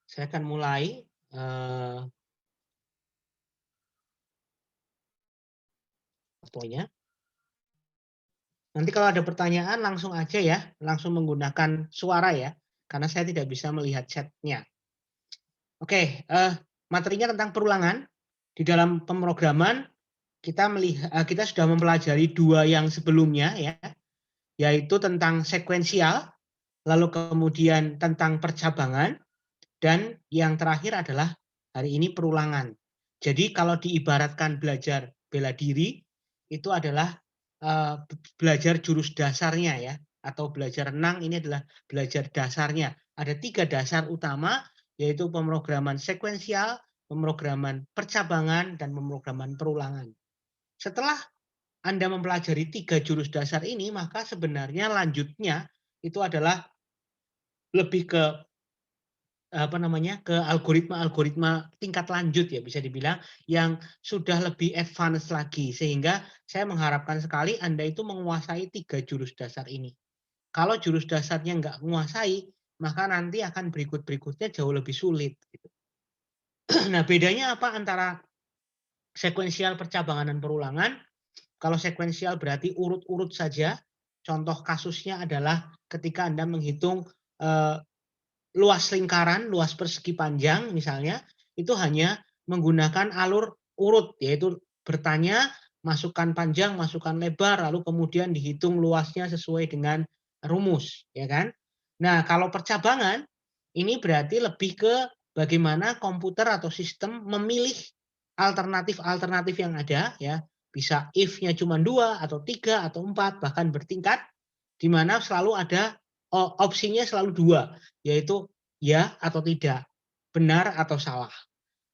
Saya akan mulai fotonya. Nanti kalau ada pertanyaan langsung aja ya, langsung menggunakan suara ya, karena saya tidak bisa melihat chat-nya. Oke, materinya tentang perulangan. Di dalam pemrograman kita sudah mempelajari 2 yang sebelumnya ya, yaitu tentang sekuensial, lalu kemudian tentang percabangan, dan yang terakhir adalah hari ini perulangan. Jadi kalau diibaratkan belajar bela diri, itu adalah belajar jurus dasarnya ya, atau belajar renang ini adalah belajar dasarnya. Ada 3 dasar utama, yaitu pemrograman sekuensial, pemrograman percabangan, dan pemrograman perulangan. Setelah Anda mempelajari 3 jurus dasar ini, maka sebenarnya lanjutnya itu adalah lebih ke ke algoritma-algoritma tingkat lanjut ya bisa dibilang, yang sudah lebih advance lagi. Sehingga saya mengharapkan sekali Anda itu menguasai 3 jurus dasar ini. Kalau jurus dasarnya nggak menguasai, maka nanti akan berikut-berikutnya jauh lebih sulit gitu. Nah, bedanya apa antara sekuensial, percabangan, dan perulangan? Kalau sekuensial berarti urut-urut saja. Contoh kasusnya adalah ketika Anda menghitung, luas lingkaran, luas persegi panjang misalnya, itu hanya menggunakan alur urut, yaitu bertanya, masukkan panjang, masukkan lebar, lalu kemudian dihitung luasnya sesuai dengan rumus, ya kan? Nah, kalau percabangan, ini berarti lebih ke bagaimana komputer atau sistem memilih alternatif-alternatif yang ada, ya. Bisa if-nya cuma 2 atau 3 atau 4 bahkan bertingkat, di mana selalu ada opsinya selalu 2, yaitu ya atau tidak, benar atau salah.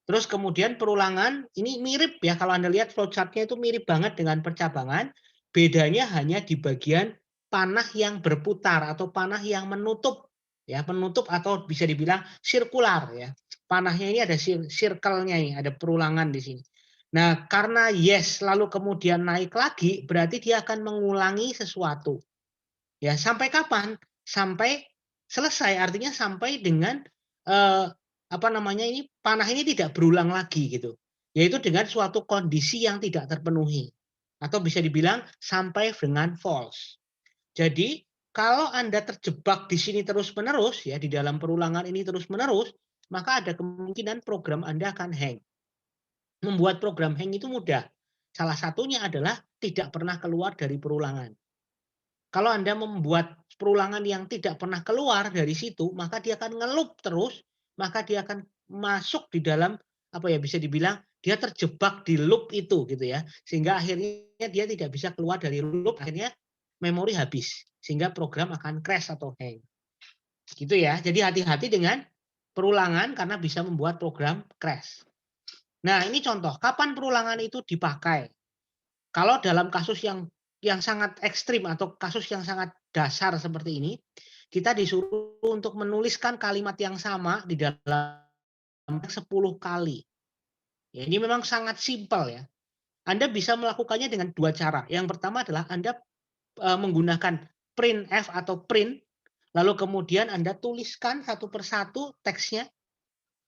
Terus kemudian perulangan ini mirip ya, kalau Anda lihat flowchart-nya itu mirip banget dengan percabangan, bedanya hanya di bagian panah yang berputar atau panah yang menutup ya, menutup atau bisa dibilang sirkular ya. Panahnya ini ada circle-nya ini, ada perulangan di sini. Nah, karena yes lalu kemudian naik lagi, berarti dia akan mengulangi sesuatu. Ya, sampai kapan? Sampai selesai, artinya sampai dengan, panah ini tidak berulang lagi gitu. Yaitu dengan suatu kondisi yang tidak terpenuhi, atau bisa dibilang sampai dengan false. Jadi, kalau Anda terjebak di sini terus-menerus ya, di dalam perulangan ini terus-menerus, maka ada kemungkinan program Anda akan hang. Membuat program hang itu mudah. Salah satunya adalah tidak pernah keluar dari perulangan. Kalau Anda membuat perulangan yang tidak pernah keluar dari situ, maka dia akan ngelup terus, maka dia akan masuk di dalam bisa dibilang dia terjebak di loop itu gitu ya. Sehingga akhirnya dia tidak bisa keluar dari loop, akhirnya memori habis sehingga program akan crash atau hang. Gitu ya. Jadi hati-hati dengan perulangan karena bisa membuat program crash. Nah, ini contoh kapan perulangan itu dipakai. Kalau dalam kasus yang sangat ekstrim atau kasus yang sangat dasar seperti ini, kita disuruh untuk menuliskan kalimat yang sama di dalam 10 kali. Ya, ini memang sangat simpel ya. Anda bisa melakukannya dengan 2 cara. Yang pertama adalah Anda menggunakan printf atau print, lalu kemudian Anda tuliskan satu persatu teksnya.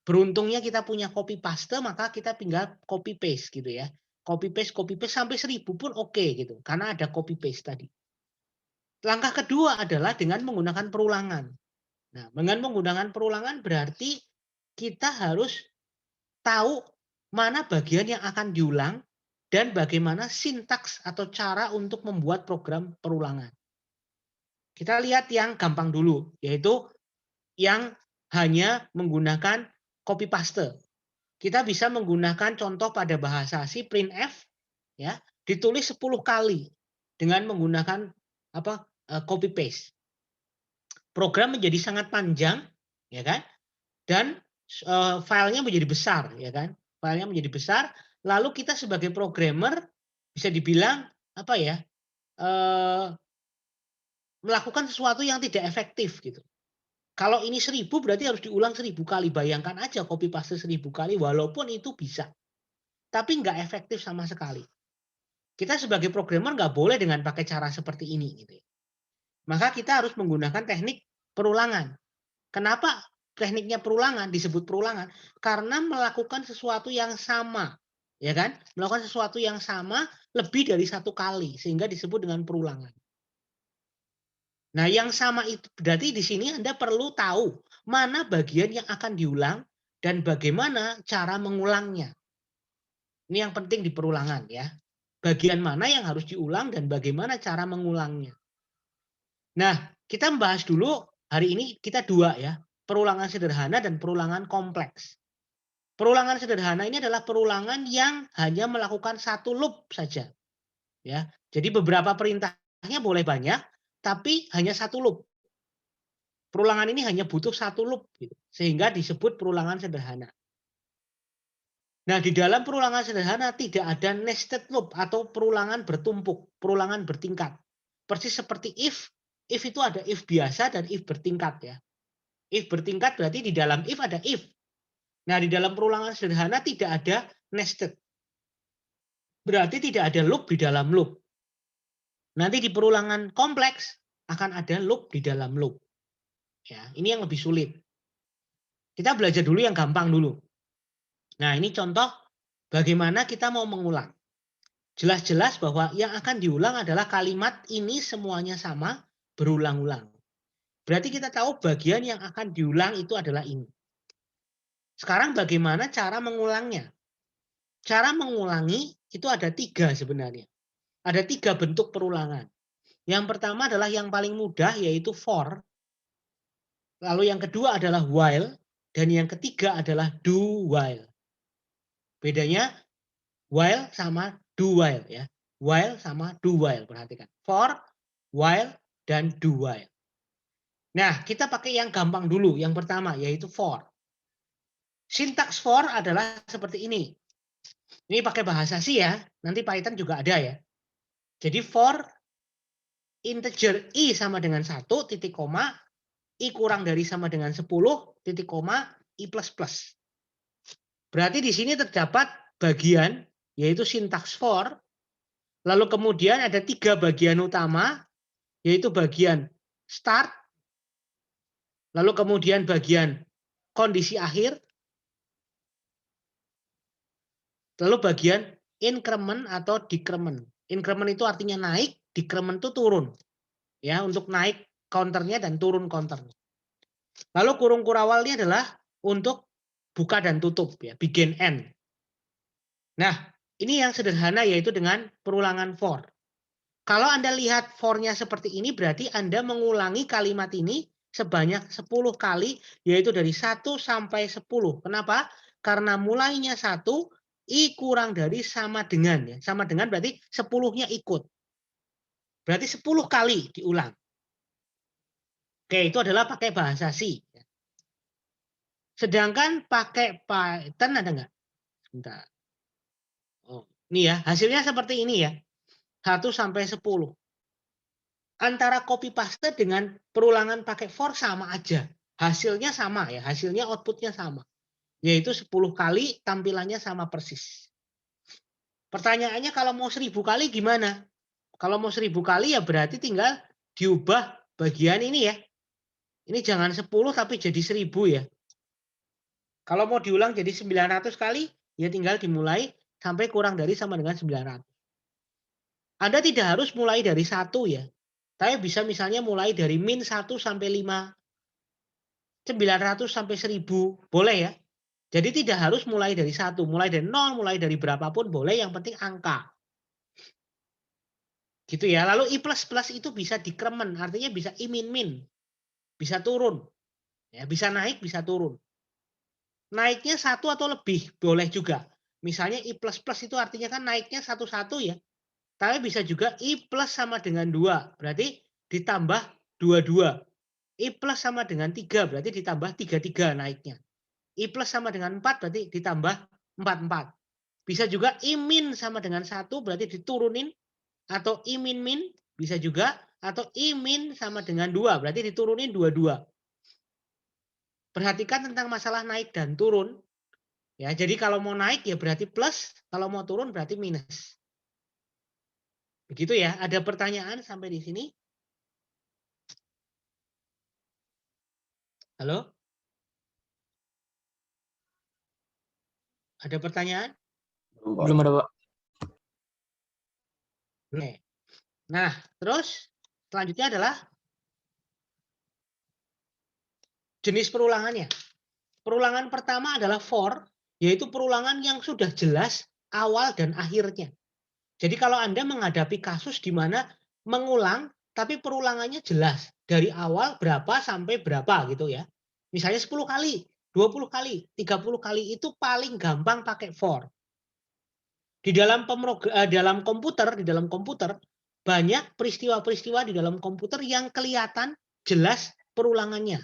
Beruntungnya kita punya copy paste, maka kita tinggal copy paste gitu ya. Copy paste sampai 1000 pun oke gitu, karena ada copy paste tadi. Langkah kedua adalah dengan menggunakan perulangan. Nah, dengan menggunakan perulangan berarti kita harus tahu mana bagian yang akan diulang dan bagaimana sintaks atau cara untuk membuat program perulangan. Kita lihat yang gampang dulu, yaitu yang hanya menggunakan copy paste. Kita bisa menggunakan contoh pada bahasa C printf ya, ditulis 10 kali dengan menggunakan copy paste. Program menjadi sangat panjang ya kan, dan filenya menjadi besar ya kan. Filenya menjadi besar, lalu kita sebagai programmer bisa dibilang melakukan sesuatu yang tidak efektif gitu. Kalau ini 1000 berarti harus diulang 1000 kali. Bayangkan aja copy paste 1000 kali walaupun itu bisa. Tapi nggak efektif sama sekali. Kita sebagai programmer nggak boleh dengan pakai cara seperti ini gitu. Maka kita harus menggunakan teknik perulangan. Kenapa tekniknya perulangan, disebut perulangan karena melakukan sesuatu yang sama, ya kan? Melakukan sesuatu yang sama lebih dari satu kali sehingga disebut dengan perulangan. Nah, yang sama itu berarti di sini Anda perlu tahu mana bagian yang akan diulang dan bagaimana cara mengulangnya. Ini yang penting di perulangan ya. Bagian mana yang harus diulang dan bagaimana cara mengulangnya. Nah, kita membahas dulu hari ini kita dua ya, perulangan sederhana dan perulangan kompleks. Perulangan sederhana ini adalah perulangan yang hanya melakukan satu loop saja. Ya, jadi beberapa perintahnya boleh banyak, tapi hanya satu loop. Perulangan ini hanya butuh satu loop, gitu, sehingga disebut perulangan sederhana. Nah, di dalam perulangan sederhana tidak ada nested loop atau perulangan bertumpuk, perulangan bertingkat. Persis seperti if itu ada if biasa dan if bertingkat ya. If bertingkat berarti di dalam if ada if. Nah, di dalam perulangan sederhana tidak ada nested. Berarti tidak ada loop di dalam loop. Nanti di perulangan kompleks akan ada loop di dalam loop. Ya, ini yang lebih sulit. Kita belajar dulu yang gampang dulu. Nah, ini contoh bagaimana kita mau mengulang. Jelas-jelas bahwa yang akan diulang adalah kalimat ini semuanya sama, berulang-ulang. Berarti kita tahu bagian yang akan diulang itu adalah ini. Sekarang bagaimana cara mengulangnya? Cara mengulangi itu ada 3 sebenarnya. Ada 3 bentuk perulangan. Yang pertama adalah yang paling mudah yaitu for. Lalu yang kedua adalah while. Dan yang ketiga adalah do while. Bedanya while sama do while ya. While sama do while, perhatikan. For, while, dan do while. Nah, kita pakai yang gampang dulu, yang pertama yaitu for. Sintaks for adalah seperti ini. Ini pakai bahasa C ya, nanti Python juga ada ya. Jadi for integer i sama dengan 1, titik koma, i kurang dari sama dengan 10, titik koma, i plus plus. Berarti di sini terdapat bagian, yaitu sintaks for, lalu kemudian ada 3 bagian utama, yaitu bagian start, lalu kemudian bagian kondisi akhir, lalu bagian increment atau decrement. Increment itu artinya naik, decrement itu turun. Ya, untuk naik counternya dan turun counternya. Lalu kurung kurawalnya adalah untuk buka dan tutup ya, begin end. Nah, ini yang sederhana yaitu dengan perulangan for. Kalau Anda lihat for-nya seperti ini berarti Anda mengulangi kalimat ini sebanyak 10 kali yaitu dari 1 sampai 10. Kenapa? Karena mulainya 1, i kurang dari sama dengan ya. Sama dengan berarti 10-nya ikut. Berarti 10 kali diulang. Oke, itu adalah pakai bahasa C. Sedangkan pakai Python ada nggak? Sebentar. Oh, ini ya, hasilnya seperti ini ya. 1 sampai 10. Antara copy paste dengan perulangan pakai for sama aja. Hasilnya sama ya, hasilnya outputnya sama. Yaitu 10 kali tampilannya sama persis. Pertanyaannya kalau mau 1000 kali gimana? Kalau mau 1000 kali ya berarti tinggal diubah bagian ini ya. Ini jangan 10 tapi jadi 1000 ya. Kalau mau diulang jadi 900 kali, ya tinggal dimulai sampai kurang dari sama dengan 900. Anda tidak harus mulai dari 1 ya. Tapi bisa misalnya mulai dari min 1 sampai 5, 900 sampai 1000, boleh ya. Jadi tidak harus mulai dari 1, mulai dari 0, mulai dari berapapun boleh, yang penting angka. Gitu ya. Lalu i plus plus itu bisa decrement, artinya bisa i min min, bisa turun. Ya, bisa naik, bisa turun. Naiknya 1 atau lebih boleh juga. Misalnya i plus plus itu artinya kan naiknya 1-1 ya. Tapi bisa juga i plus sama dengan 2. Berarti ditambah 22. I plus sama dengan 3. Berarti ditambah 33 naiknya. I plus sama dengan 4. Berarti ditambah 44. Bisa juga i min sama dengan 1. Berarti diturunin. Atau i min min. Bisa juga. Atau i min sama dengan 2. Berarti diturunin 22. Perhatikan tentang masalah naik dan turun. Ya, jadi kalau mau naik ya berarti plus, kalau mau turun berarti minus. Begitu ya. Ada pertanyaan sampai di sini? Halo? Ada pertanyaan? Belum ada, Pak. Oke. Nah, terus selanjutnya adalah jenis perulangannya. Perulangan pertama adalah for, yaitu perulangan yang sudah jelas awal dan akhirnya. Jadi kalau Anda menghadapi kasus di mana mengulang tapi perulangannya jelas dari awal berapa sampai berapa gitu ya. Misalnya 10 kali, 20 kali, 30 kali itu paling gampang pakai for. Di dalam komputer banyak peristiwa-peristiwa di dalam komputer yang kelihatan jelas perulangannya.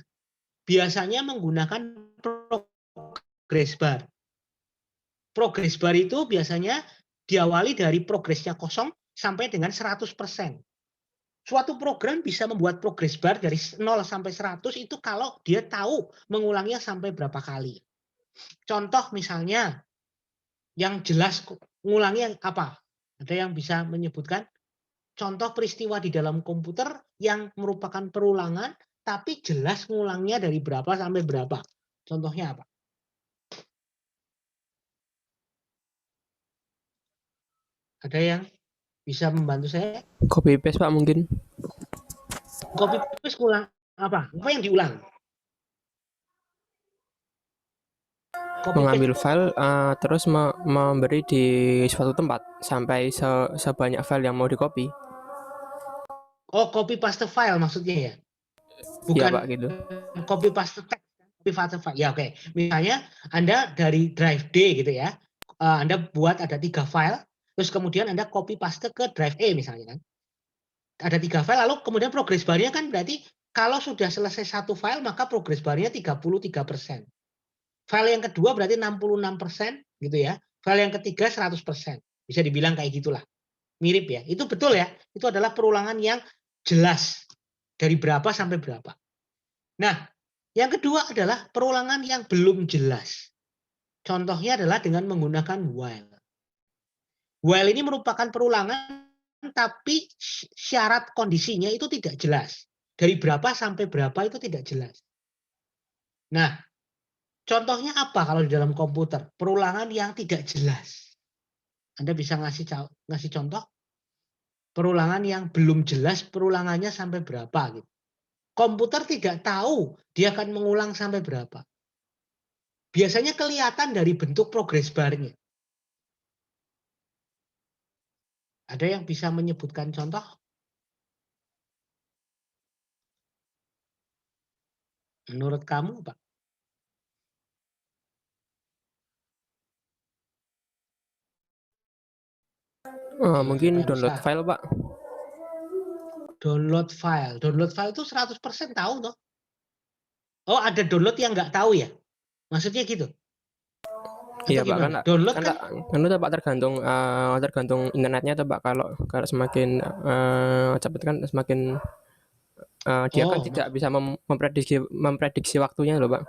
Biasanya menggunakan progress bar. Progress bar itu biasanya diawali dari progresnya kosong sampai dengan 100%. Suatu program bisa membuat progress bar dari 0 sampai 100 itu kalau dia tahu mengulangnya sampai berapa kali. Contoh misalnya yang jelas ngulangnya apa? Ada yang bisa menyebutkan contoh peristiwa di dalam komputer yang merupakan perulangan tapi jelas ngulangnya dari berapa sampai berapa? Contohnya apa? Ada yang bisa membantu saya? Copy paste, Pak, mungkin. Copy paste ulang apa? Apa yang diulang? Copy Mengambil paste. file terus memberi di suatu tempat sampai sebanyak file yang mau di copy. Oh, copy paste file maksudnya ya? Iya, Bukan Pak, gitu. copy paste text, copy paste file. Ya, oke. Misalnya Anda dari drive D gitu ya. Anda buat ada 3 file, terus kemudian Anda copy paste ke drive E misalnya kan. Ada 3 file lalu kemudian progress bar-nya kan berarti kalau sudah selesai satu file maka progress bar-nya 33%. File yang kedua berarti 66% gitu ya. File yang ketiga 100%. Bisa dibilang kayak gitulah. Mirip ya. Itu betul ya. Itu adalah perulangan yang jelas dari berapa sampai berapa. Nah, yang kedua adalah perulangan yang belum jelas. Contohnya adalah dengan menggunakan while. While ini merupakan perulangan tapi syarat kondisinya itu tidak jelas. Dari berapa sampai berapa itu tidak jelas. Nah, contohnya apa kalau di dalam komputer? Perulangan yang tidak jelas. Anda bisa ngasih contoh perulangan yang belum jelas perulangannya sampai berapa gitu. Komputer tidak tahu dia akan mengulang sampai berapa. Biasanya kelihatan dari bentuk progress bar-nya. Ada yang bisa menyebutkan contoh? Menurut kamu, Pak? Mungkin Nggak download bisa. file, Pak. Download file. Download file itu 100% tahu toh. Oh, ada download yang nggak tahu ya? Maksudnya gitu? Atau Iya, Pak, kan gimana? Download kan udah, Pak, tergantung internetnya tuh, Pak. Kalau semakin cepat kan semakin dia kan tidak bisa memprediksi waktunya loh, Pak.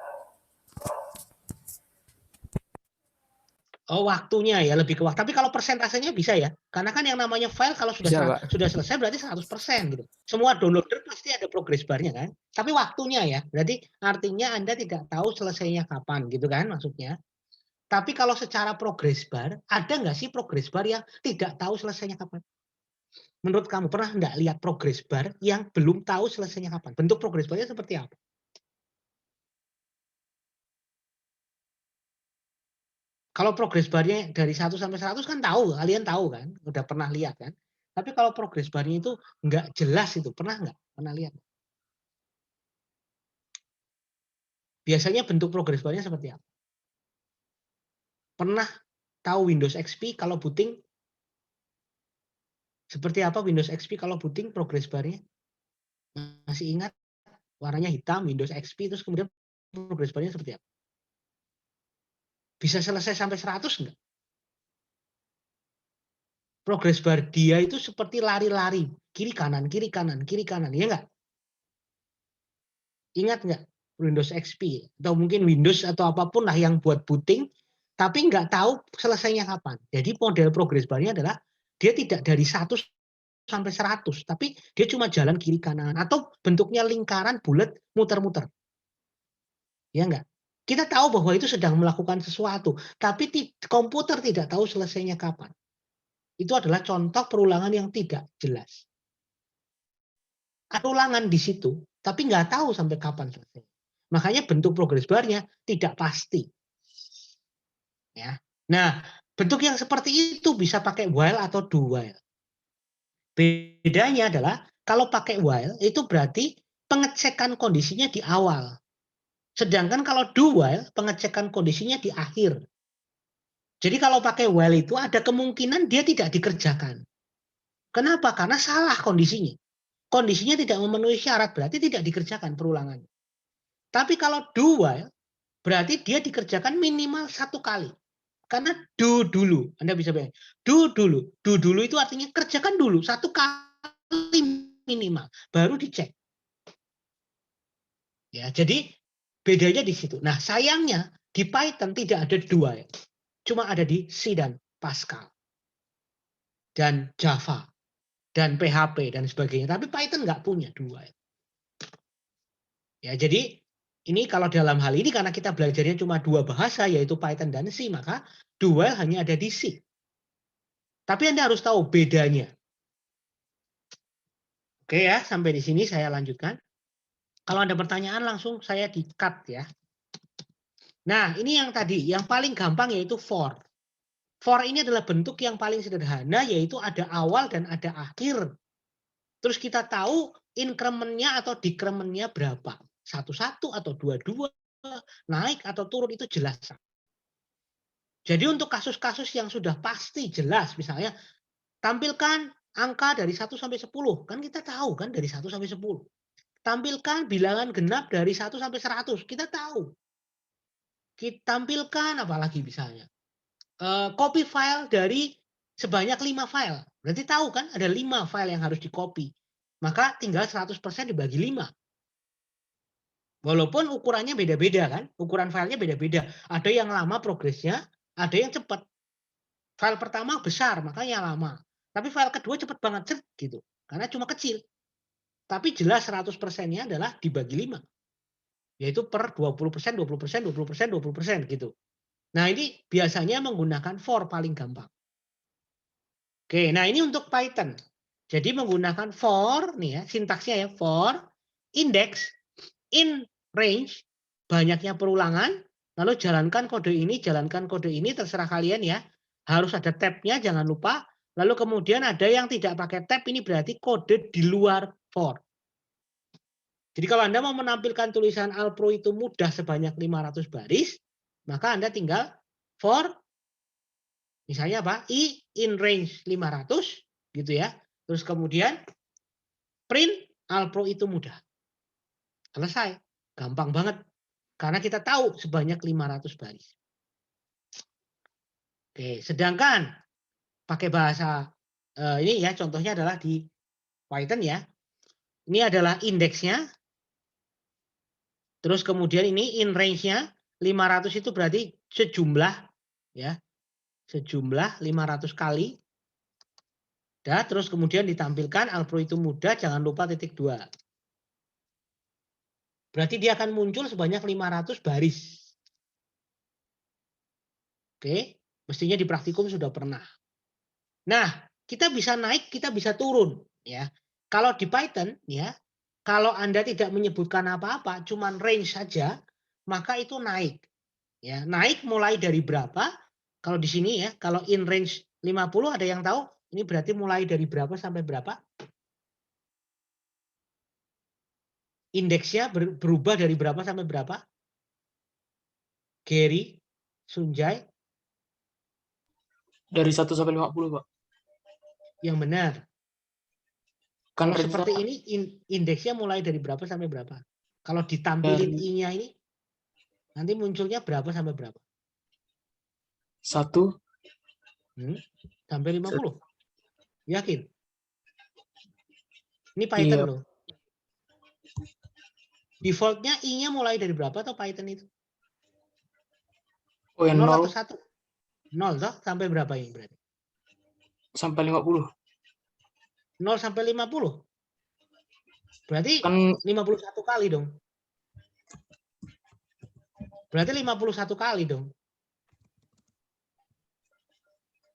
Oh, waktunya ya lebih ke waktu. Tapi kalau persentasenya bisa ya. Karena kan yang namanya file kalau Bisa, Pak. sudah selesai berarti 100% gitu. Semua downloader pasti ada progress bar-nya kan. Tapi waktunya ya. Berarti artinya Anda tidak tahu selesainya kapan gitu kan maksudnya. Tapi kalau secara progress bar, ada nggak sih progress bar yang tidak tahu selesainya kapan? Menurut kamu pernah nggak lihat progress bar yang belum tahu selesainya kapan? Bentuk progress bar-nya seperti apa? Kalau progress bar-nya dari 1 sampai 100 kan tahu, kalian tahu kan, udah pernah lihat kan. Tapi kalau progress bar-nya itu nggak jelas itu, pernah nggak? Pernah lihat? Biasanya bentuk progress bar-nya seperti apa? Pernah tahu Windows XP kalau booting? Seperti apa Windows XP kalau booting progress bar-nya? Masih ingat? Warnanya hitam, Windows XP, terus kemudian progress bar-nya seperti apa? Bisa selesai sampai 100 nggak? Progress bar dia itu seperti lari-lari, kiri kanan, kiri kanan, kiri kanan, ya nggak? Ingat nggak Windows XP atau mungkin Windows atau apapun lah yang buat booting, tapi nggak tahu selesainya kapan. Jadi model progress bar-nya adalah dia tidak dari 1 sampai 100, tapi dia cuma jalan kiri kanan atau bentuknya lingkaran bulat muter-muter. Ya nggak? Kita tahu bahwa itu sedang melakukan sesuatu, tapi komputer tidak tahu selesainya kapan. Itu adalah contoh perulangan yang tidak jelas. Ada ulangan di situ, tapi nggak tahu sampai kapan selesai. Makanya bentuk progress bar-nya tidak pasti. Ya. Nah, bentuk yang seperti itu bisa pakai while atau do while. Bedanya adalah kalau pakai while itu berarti pengecekan kondisinya di awal. Sedangkan kalau do while pengecekan kondisinya di akhir. Jadi kalau pakai while itu ada kemungkinan dia tidak dikerjakan. Kenapa? Karena salah kondisinya. Kondisinya tidak memenuhi syarat, berarti tidak dikerjakan perulangannya. Tapi kalau do while, berarti dia dikerjakan minimal 1 kali. Karena do dulu. Anda bisa bayangin. Do dulu. Do dulu itu artinya kerjakan dulu 1 kali minimal. Baru dicek. Ya, jadi bedanya di situ. Nah, sayangnya di Python tidak ada do while. Cuma ada di C dan Pascal. Dan Java. Dan PHP dan sebagainya. Tapi Python nggak punya do while. Ya, jadi ini kalau dalam hal ini karena kita belajarnya cuma 2 bahasa yaitu Python dan C, maka do while hanya ada di C. Tapi Anda harus tahu bedanya. Oke ya, sampai di sini saya lanjutkan. Kalau ada pertanyaan langsung saya di-cut ya. Nah, ini yang tadi, yang paling gampang yaitu for. For ini adalah bentuk yang paling sederhana yaitu ada awal dan ada akhir. Terus kita tahu increment-nya atau decrement-nya berapa. 1-1 atau 2-2, naik atau turun itu jelas. Jadi untuk kasus-kasus yang sudah pasti jelas, misalnya tampilkan angka dari 1 sampai 10, kan kita tahu kan dari 1 sampai 10. Tampilkan bilangan genap dari 1 sampai 100, kita tahu. Kita tampilkan apalagi misalnya. Copy file dari sebanyak 5 file. Berarti tahu kan ada 5 file yang harus di-copy. Maka tinggal 100% dibagi 5. Walaupun ukurannya beda-beda kan, ukuran filenya beda-beda. Ada yang lama progresnya, ada yang cepat. File pertama besar, makanya lama. Tapi file kedua cepat banget, gitu. Karena cuma kecil. Tapi jelas 100%-nya adalah dibagi 5. Yaitu per 20%, 20%, 20%, 20%, gitu. Nah, ini biasanya menggunakan for paling gampang. Oke, nah ini untuk Python. Jadi menggunakan for, nih ya, sintaksnya ya, for, index, in range, banyaknya perulangan, lalu jalankan kode ini, terserah kalian ya. Harus ada tab-nya, jangan lupa. Lalu kemudian ada yang tidak pakai tab, ini berarti kode di luar for. Jadi kalau Anda mau menampilkan tulisan Alpro itu mudah sebanyak 500 baris, maka Anda tinggal for, misalnya apa? I in range 500, gitu ya. Terus kemudian print Alpro itu mudah. Selesai. Gampang banget. Karena kita tahu sebanyak 500 baris. Oke, sedangkan pakai bahasa ini ya, contohnya adalah di Python ya. Ini adalah indeksnya. Terus kemudian ini in range-nya 500 itu berarti sejumlah ya. Sejumlah 500 kali. Dan terus kemudian ditampilkan Alpro itu mudah, jangan lupa titik 2. Berarti dia akan muncul sebanyak 500 baris. Oke, mestinya di praktikum sudah pernah. Nah, kita bisa naik, kita bisa turun, ya. Kalau di Python, ya, kalau Anda tidak menyebutkan apa-apa, cuman range saja, maka itu naik. Ya, naik mulai dari berapa? Kalau di sini ya, kalau in range 50 ada yang tahu? Ini berarti mulai dari berapa sampai berapa? Indeksnya berubah dari berapa sampai berapa? Gary, Sunjay, Dari 1 sampai 50, Pak. yang benar. Kan Kalau seperti range-nya ini indeksnya mulai dari berapa sampai berapa? Kalau ditampilin dari I-nya ini nanti munculnya berapa sampai berapa? 1 Sampai 50. Yakin? Ini Python iya. loh. Defaultnya I-nya mulai dari berapa atau Python itu? Oh, yang 0 0 atau 1? 0 toh? Sampai berapa ini berarti? sampai 50. 0 sampai 50. Berarti Kan 51 kali dong. Berarti 51 kali dong.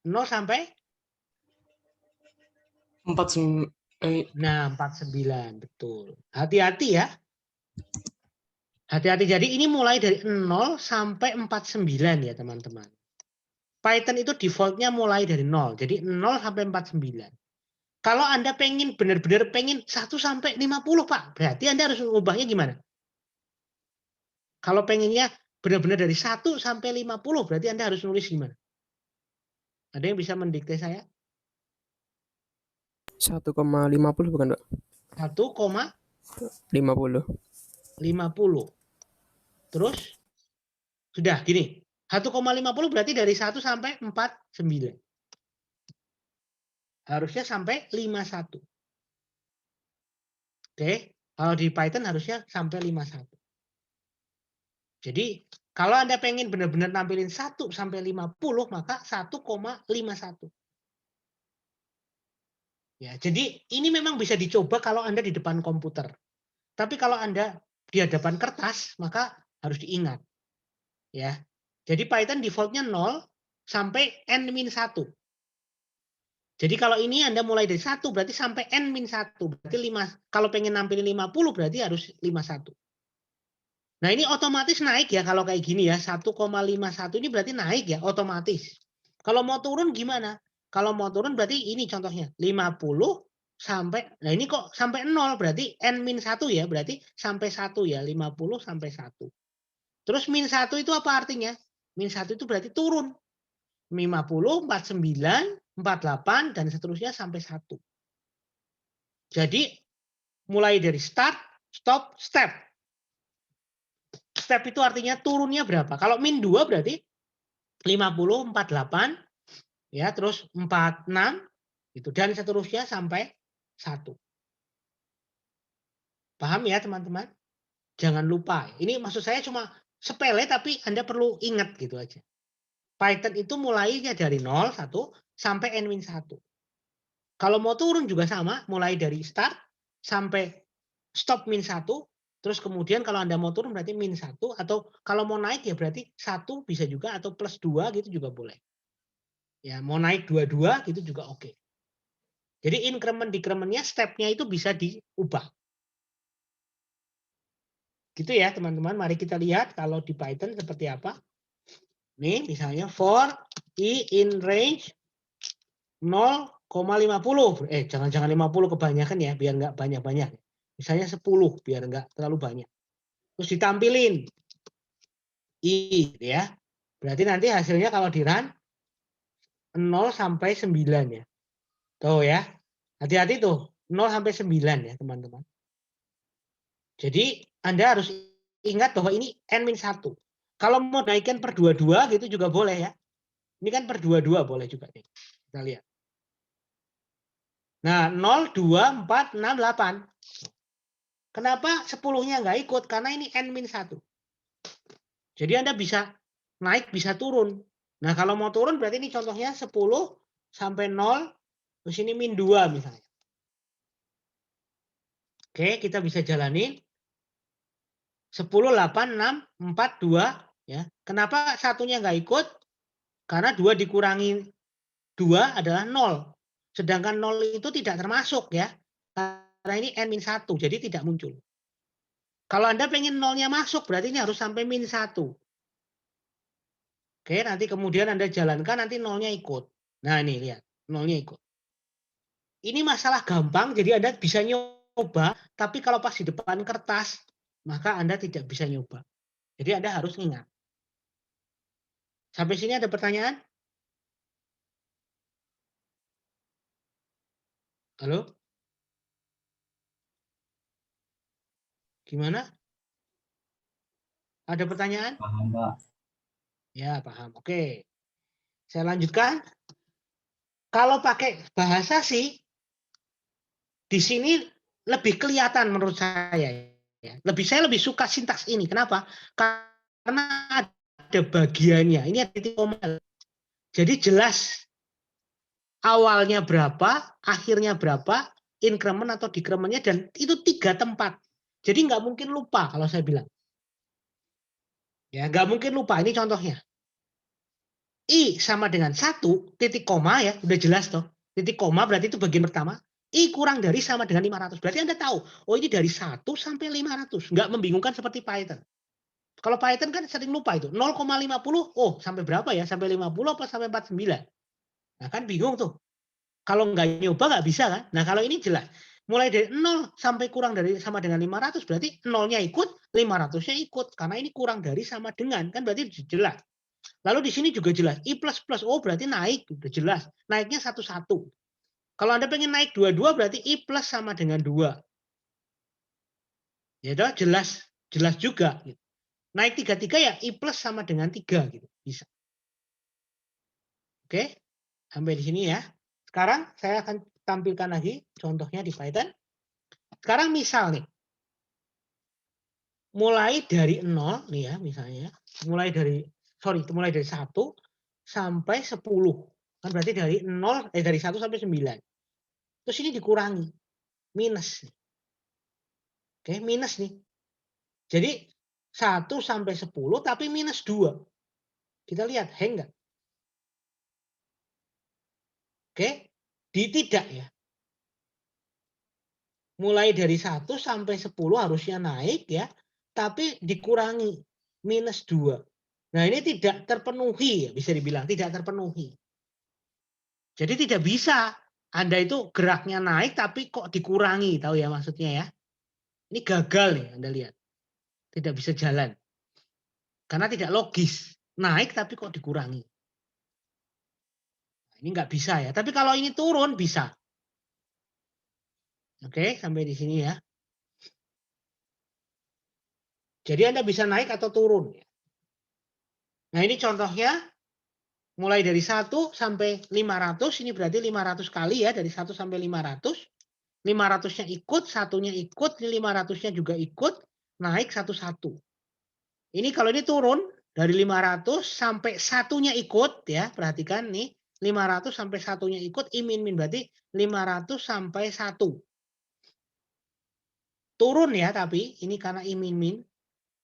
0 sampai? 49. Nah, 49. Betul. Hati-hati ya. Hati-hati. Jadi ini mulai dari 0 sampai 49 ya teman-teman. Python itu defaultnya mulai dari 0. Jadi 0 sampai 49. Kalau Anda pengen benar-benar pengen 1 sampai 50 Pak. Berarti Anda harus mengubahnya gimana? Kalau pengennya benar-benar dari 1 sampai 50 berarti Anda harus nulis gimana? Ada yang bisa mendikte saya? 1,50 bukan, Pak? 1,50. 50. Terus sudah gini. 1,50 berarti dari 1 sampai 49. Harusnya sampai 51. Oke, kalau di Python harusnya sampai 51. Jadi kalau Anda pengen benar-benar nampilin 1 sampai 50 maka 1,51. Ya, jadi ini memang bisa dicoba kalau Anda di depan komputer. Tapi kalau Anda di hadapan kertas maka harus diingat. Ya. Jadi Python defaultnya 0 sampai n-1. Jadi kalau ini Anda mulai dari 1 berarti sampai n-1. Berarti 5. Kalau pengen nampilin 50 berarti harus 51. Nah ini otomatis naik ya kalau kayak gini ya. 1,51 ini berarti naik ya otomatis. Kalau mau turun gimana? Kalau mau turun berarti ini contohnya. 50 sampai, nah ini kok sampai 0 berarti n-1 ya. Berarti sampai 1 ya. 50 sampai 1. Terus min 1 itu apa artinya? Min 1 itu berarti turun. 50, 49, 48, dan seterusnya sampai 1. Jadi mulai dari start, stop, step. Step itu artinya turunnya berapa? Kalau min 2 berarti 50, 48, ya, terus 46, gitu, dan seterusnya sampai 1. Paham ya teman-teman? Jangan lupa. Ini maksud saya cuma sepele tapi Anda perlu ingat gitu aja. Python itu mulainya dari 0, 1, sampai n-1. Kalau mau turun juga sama, mulai dari start sampai stop min 1, terus kemudian kalau Anda mau turun berarti min 1, atau kalau mau naik ya berarti 1 bisa juga, atau plus 2 gitu juga boleh. Ya, mau naik 22 gitu juga oke. Jadi increment-decrementnya stepnya itu bisa diubah. Gitu ya teman-teman, mari kita lihat kalau di Python seperti apa. Nih misalnya for i in range 0,50. Jangan 50 kebanyakan ya, biar nggak banyak-banyak. Misalnya 10 biar nggak terlalu banyak. Terus ditampilin i gitu ya. Berarti nanti hasilnya kalau di run 0 sampai 9 ya. Tuh ya. Hati-hati tuh, 0 sampai 9 ya, teman-teman. Jadi Anda harus ingat bahwa ini n-1. Kalau mau naikkan per 22 gitu juga boleh ya. Ini kan per 22 boleh juga nih. Kita lihat. Nah, 0, 2, 4, 6, 8. Kenapa 10-nya nggak ikut? Karena ini n-1. Jadi Anda bisa naik, bisa turun. Nah, kalau mau turun berarti ini contohnya 10 sampai 0, terus ini min 2 misalnya. Oke, kita bisa jalanin. 10, 8, 6, 4, 2. Ya. Kenapa satunya nggak ikut? Karena 2 dikurangi 2 adalah 0. Sedangkan 0 itu tidak termasuk ya. Karena ini n-1, jadi tidak muncul. Kalau Anda pengen 0-nya masuk, berarti ini harus sampai min 1. Oke, nanti kemudian Anda jalankan, nanti 0-nya ikut. Nah ini lihat, 0-nya ikut. Ini masalah gampang, jadi Anda bisa nyoba, tapi kalau pas di depan kertas, maka Anda tidak bisa nyoba. Jadi Anda harus ingat. Sampai sini ada pertanyaan? Halo? Gimana? Ada pertanyaan? Paham, Pak. Ya, paham. Oke. Saya lanjutkan. Kalau pakai bahasa sih, di sini lebih kelihatan menurut saya. Saya lebih suka sintaks ini. Kenapa? Karena ada bagiannya. Ini ada titik koma. Jadi jelas awalnya berapa, akhirnya berapa, increment atau decrementnya, dan itu 3 tempat. Jadi nggak mungkin lupa kalau saya bilang. Ya, nggak mungkin lupa. Ini contohnya. I sama dengan 1, titik koma ya, udah jelas toh. Titik koma berarti itu bagian pertama. I kurang dari sama dengan 500. Berarti Anda tahu, oh ini dari 1 sampai 500. Nggak membingungkan seperti Python. Kalau Python kan sering lupa itu. 0,50, oh sampai berapa ya? Sampai 50 apa sampai 49? Nah kan bingung tuh. Kalau nggak nyoba nggak bisa kan? Nah kalau ini jelas. Mulai dari 0 sampai kurang dari sama dengan 500 berarti 0-nya ikut, 500-nya ikut. Karena ini kurang dari sama dengan. Kan berarti jelas. Lalu di sini juga jelas. I plus plus. Oh berarti naik. Udah jelas. Naiknya 1-1. Kalau Anda pengen naik 2-2 berarti I plus sama dengan 2. Ya udah jelas. Jelas juga. Naik 3-3 ya I plus sama dengan 3. Gitu. Bisa. Oke. Sampai di sini ya. Sekarang saya akan tampilkan lagi contohnya di Python. Sekarang misal nih. Mulai dari 0 nih ya misalnya. Mulai dari 1 sampai 10. Kan berarti dari 1 sampai 9. Terus ini dikurangi. Minus. Oke, minus nih. Jadi 1 sampai 10 tapi minus 2. Kita lihat, hang nggak? Oke, tidak ya. Mulai dari 1 sampai 10 harusnya naik ya, tapi dikurangi minus 2. Nah ini tidak terpenuhi ya, bisa dibilang tidak terpenuhi. Jadi tidak bisa Anda itu geraknya naik tapi kok dikurangi, tahu ya maksudnya ya. Ini gagal nih Anda lihat. Tidak bisa jalan. Karena tidak logis. Naik tapi kok dikurangi. Ini nggak bisa ya. Tapi kalau ini turun bisa. Oke, sampai di sini ya. Jadi Anda bisa naik atau turun. Nah ini contohnya mulai dari 1 sampai 500. Ini berarti 500 kali ya. Dari 1 sampai 500. 500-nya ikut, satunya ikut, 500-nya juga ikut. Naik satu-satu. Ini kalau ini turun dari 500 sampai satunya ikut ya. Perhatikan nih. 500 sampai satunya ikut. I min min berarti 500 sampai 1. Turun ya tapi ini karena I min min.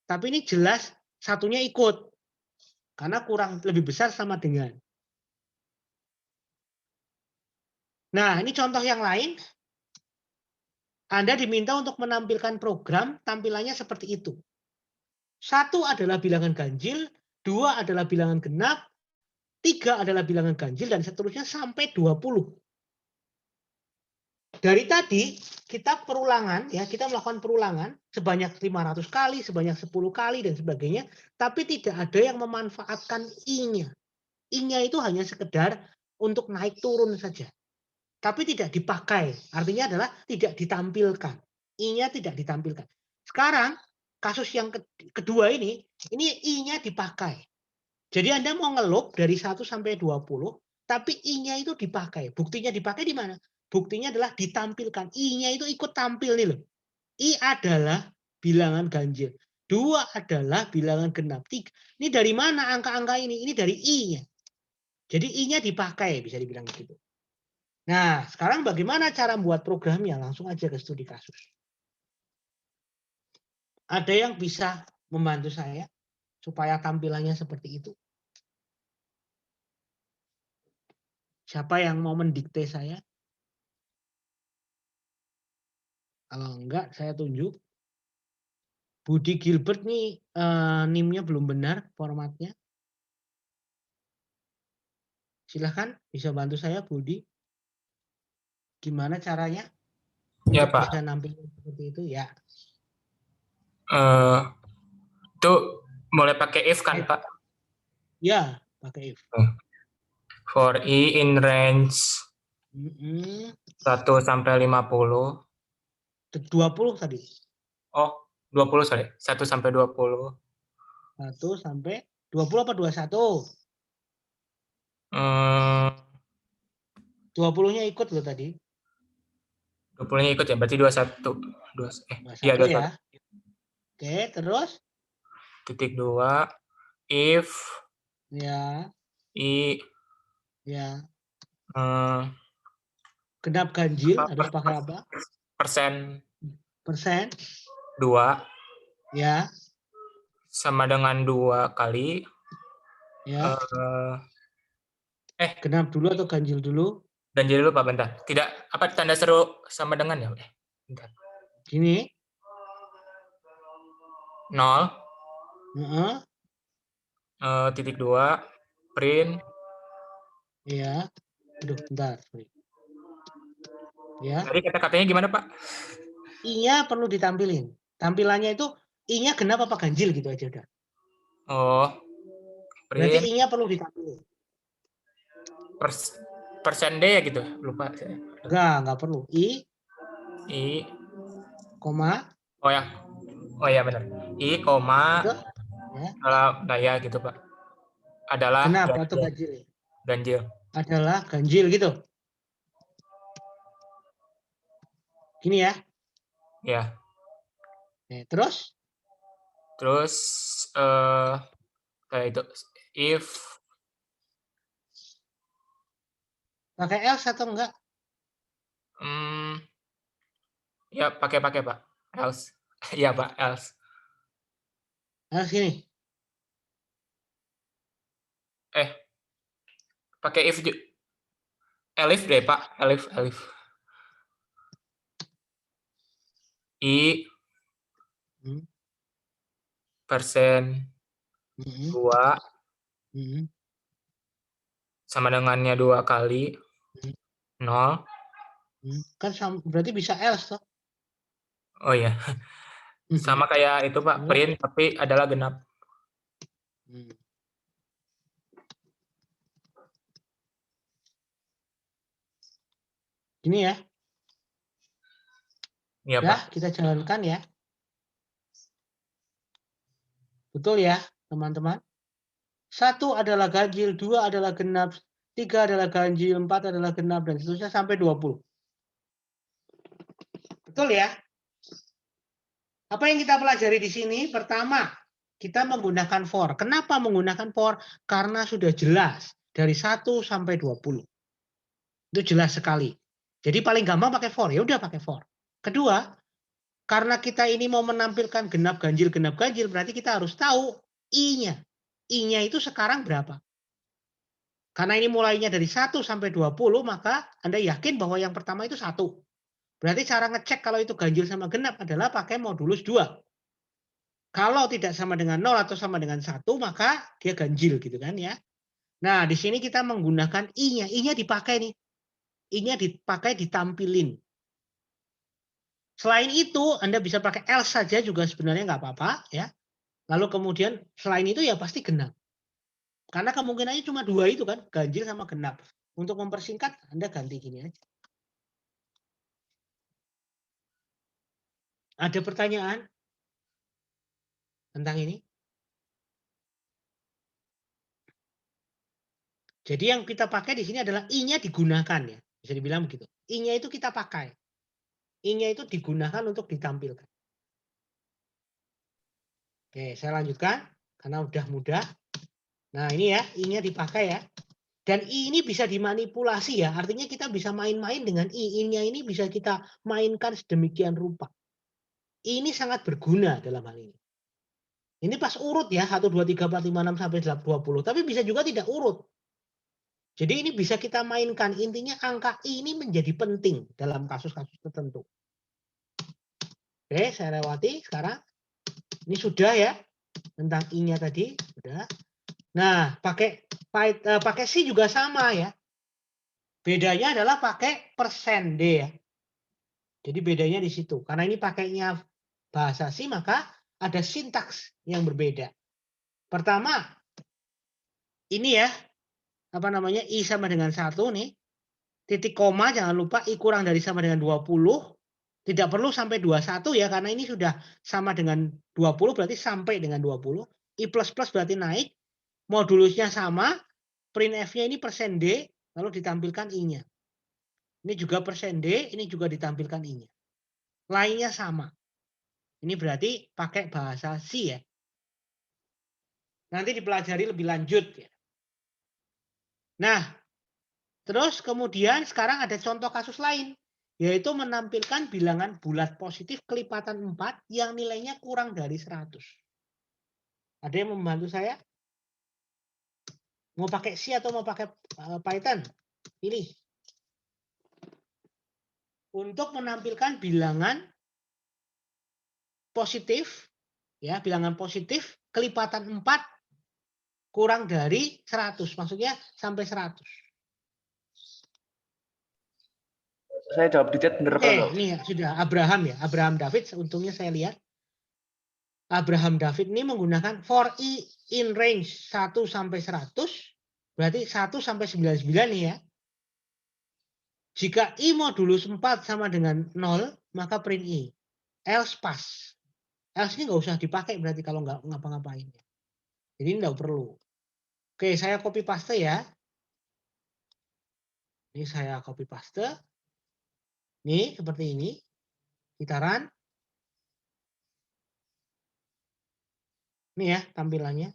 Tapi ini jelas satunya ikut. Karena kurang lebih besar sama dengan. Nah ini contoh yang lain. Anda diminta untuk menampilkan program tampilannya seperti itu. 1 adalah bilangan ganjil, 2 adalah bilangan genap, 3 adalah bilangan ganjil, dan seterusnya sampai 20. Dari tadi kita perulangan ya, kita melakukan perulangan sebanyak 500 kali, sebanyak 10 kali dan sebagainya, tapi tidak ada yang memanfaatkan I-nya. I-nya itu hanya sekedar untuk naik turun saja. Tapi tidak dipakai. Artinya adalah tidak ditampilkan. I-nya tidak ditampilkan. Sekarang kasus yang kedua ini I-nya dipakai. Jadi Anda mau ngeloop dari 1 sampai 20, tapi I-nya itu dipakai. Buktinya dipakai di mana? Buktinya adalah ditampilkan. I-nya itu ikut tampil nih loh. I adalah bilangan ganjil. 2 adalah bilangan genap. 3. Ini dari mana angka-angka ini? Ini dari I-nya. Jadi I-nya dipakai, bisa dibilang begitu. Nah, sekarang bagaimana cara membuat programnya? Langsung aja ke studi kasus. Ada yang bisa membantu saya supaya tampilannya seperti itu? Siapa yang mau mendikte saya? Kalau enggak, saya tunjuk. Budi Gilbert nih NIM-nya belum benar formatnya. Silahkan bisa bantu saya Budi. Gimana caranya Ya, untuk Pak. bisa nampil seperti itu ya? Itu boleh pakai if kan, Pak? Ya, pakai if. For I in range 1 sampai 50. 20 tadi. Oh, 20 sorry. 1 sampai 20. 1 sampai 20 apa 21? 20-nya 20-nya ikut loh tadi. ikut ya, berarti 21. 21 ya. Oke, terus? Titik 2. If Ya, I ya. Genap ganjil harus pakai apa? persen Persen. 2 Ya. sama dengan 2 kali. Ya, Eh, genap dulu atau ganjil dulu? ganjil dulu Pak, bentar. Tidak, apa tanda seru sama dengan ya? Bentar. Gini. 0, Heeh, titik 2, print, ya. Aduh, bentar. Sorry. Ya, tadi kata-katanya gimana Pak? I-nya perlu ditampilin. Tampilannya itu I-nya genap apa ganjil gitu aja udah. Oh, Berarti print, I-nya perlu ditampilin. persen D ya gitu, lupa saya. Enggak perlu. I, I, koma, oh ya benar. I, koma, itu ya. daya gitu Pak. Adalah Genap atau ganjil? ganjil. Adalah ganjil gitu. Gini ya. Ya, Terus terus kayak itu if pakai else atau enggak? hmm, ya pakai Pak. Else. Ya Pak, else. Else gini. Eh, pakai if elif deh Pak, elif. I Hmm, persen hmm, 2 hmm, sama dengannya 2 kali hmm, 0. Kan berarti bisa else toh. Oh iya, sama kayak itu Pak, Terus, print tapi adalah genap. hmm. Gini ya. Iya Ya, Pak. kita jalankan ya. Betul ya, teman-teman? 1 adalah ganjil, 2 adalah genap, 3 adalah ganjil, 4 adalah genap, dan seterusnya sampai 20. Betul ya? Apa yang kita pelajari di sini? Pertama, kita menggunakan for. Kenapa menggunakan for? Karena sudah jelas dari 1 sampai 20. Itu jelas sekali. Jadi paling gampang pakai for. Ya udah pakai for. Kedua, karena kita ini mau menampilkan genap ganjil, berarti kita harus tahu I-nya. I-nya itu sekarang berapa? Karena ini mulainya dari 1 sampai 20, maka Anda yakin bahwa yang pertama itu 1. Berarti cara ngecek kalau itu ganjil sama genap adalah pakai modulus 2. Kalau tidak sama dengan 0 atau sama dengan 1, maka dia ganjil gitu kan ya. Nah, di sini kita menggunakan I-nya. I-nya dipakai nih. I-nya dipakai ditampilin. Selain itu, Anda bisa pakai else saja juga sebenarnya nggak apa-apa ya. Lalu kemudian selain itu ya pasti genap. Karena kemungkinannya cuma 2 itu kan, ganjil sama genap. Untuk mempersingkat, Anda ganti gini aja. Ada pertanyaan tentang ini? Jadi yang kita pakai di sini adalah I-nya digunakan ya. Bisa dibilang begitu. I-nya itu kita pakai. I-nya itu digunakan untuk ditampilkan. Oke, saya lanjutkan karena udah mudah. Nah, ini ya, I-nya dipakai ya. Dan I ini bisa dimanipulasi ya. Artinya kita bisa main-main dengan I. I-nya ini bisa kita mainkan sedemikian rupa. Ini sangat berguna dalam hal ini. Ini pas urut ya, 1, 2, 3, 4, 5, 6, sampai 20. Tapi bisa juga tidak urut. Jadi ini bisa kita mainkan. Intinya angka I ini menjadi penting dalam kasus-kasus tertentu. Oke, saya lewati sekarang. Ini sudah ya, tentang I-nya tadi. Sudah. Nah, pakai C juga sama ya. Bedanya adalah pakai persen D ya. Jadi bedanya di situ. Karena ini pakainya bahasa C, maka ada sintaks yang berbeda. Pertama, ini ya, apa namanya, I sama dengan 1 nih. Titik koma, jangan lupa I kurang dari sama dengan 20. Tidak perlu sampai 21 ya, karena ini sudah sama dengan 20, berarti sampai dengan 20. I plus plus berarti naik. Modulusnya sama. Printf-nya ini persen D, lalu ditampilkan I-nya. Ini juga persen D, ini juga ditampilkan I-nya. Lainnya sama. Ini berarti pakai bahasa C ya. Nanti dipelajari lebih lanjut ya. Nah, terus kemudian sekarang ada contoh kasus lain, yaitu menampilkan bilangan bulat positif kelipatan 4 yang nilainya kurang dari 100. Ada yang membantu saya? Mau pakai C atau mau pakai Python? Pilih. Untuk menampilkan bilangan positif, ya, bilangan positif kelipatan 4 kurang dari 100, maksudnya sampai 100. Saya jawab di chat bener Oke, Pak. ini ya, sudah Abraham ya, Abraham David, untungnya saya lihat. Abraham David ini menggunakan for i in range 1 sampai 100, berarti 1 sampai 99 nih ya. Jika i modulus 4 sama dengan 0, maka print i. Else pass. Else ini nggak usah dipakai berarti kalau nggak ngapa-ngapain. Jadi nggak perlu. Oke, saya copy paste ya. Ini saya copy paste. Nih, seperti ini. Kita run. Ini ya tampilannya.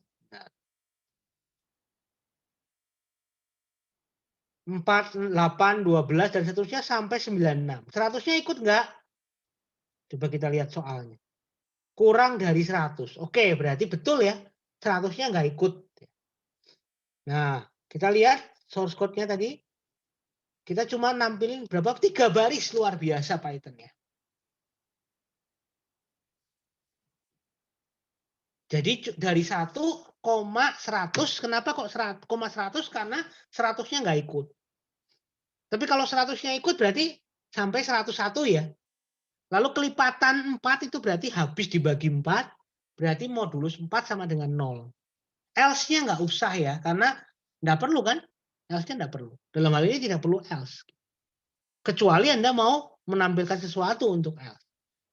4, 8, 12, dan seterusnya sampai 96. 100-nya ikut nggak? Coba kita lihat soalnya. Kurang dari 100. Oke, berarti betul ya. 100-nya nggak ikut. Nah, kita lihat source code-nya tadi. Kita cuma nampilin berapa? 3 baris, luar biasa Python-nya. Jadi dari 1,100, kenapa kok 100? Karena 100-nya nggak ikut. Tapi kalau 100-nya ikut berarti sampai 101 ya. Lalu kelipatan 4 itu berarti habis dibagi 4, berarti modulus 4 sama dengan 0. Else-nya nggak usah ya, karena nggak perlu kan? Else-nya nggak perlu. Dalam hal ini tidak perlu else. Kecuali Anda mau menampilkan sesuatu untuk else.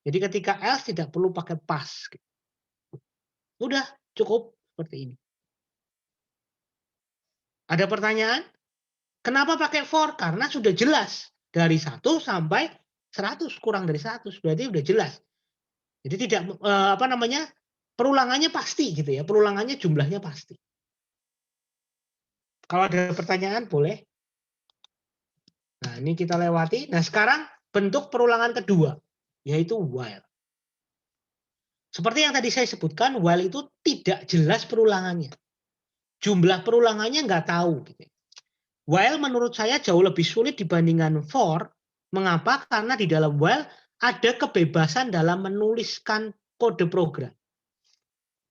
Jadi ketika else tidak perlu pakai pass. Udah, cukup seperti ini. Ada pertanyaan? Kenapa pakai for? Karena sudah jelas. Dari 1 sampai 100, kurang dari 100. Berarti sudah jelas. Jadi tidak perulangannya pasti gitu ya. Perulangannya jumlahnya pasti. Kalau ada pertanyaan boleh. Nah, ini kita lewati. Nah, sekarang bentuk perulangan kedua, yaitu while. Seperti yang tadi saya sebutkan, while itu tidak jelas perulangannya. Jumlah perulangannya nggak tahu. Gitu. While menurut saya jauh lebih sulit dibandingkan for. Mengapa? Karena di dalam while ada kebebasan dalam menuliskan kode program.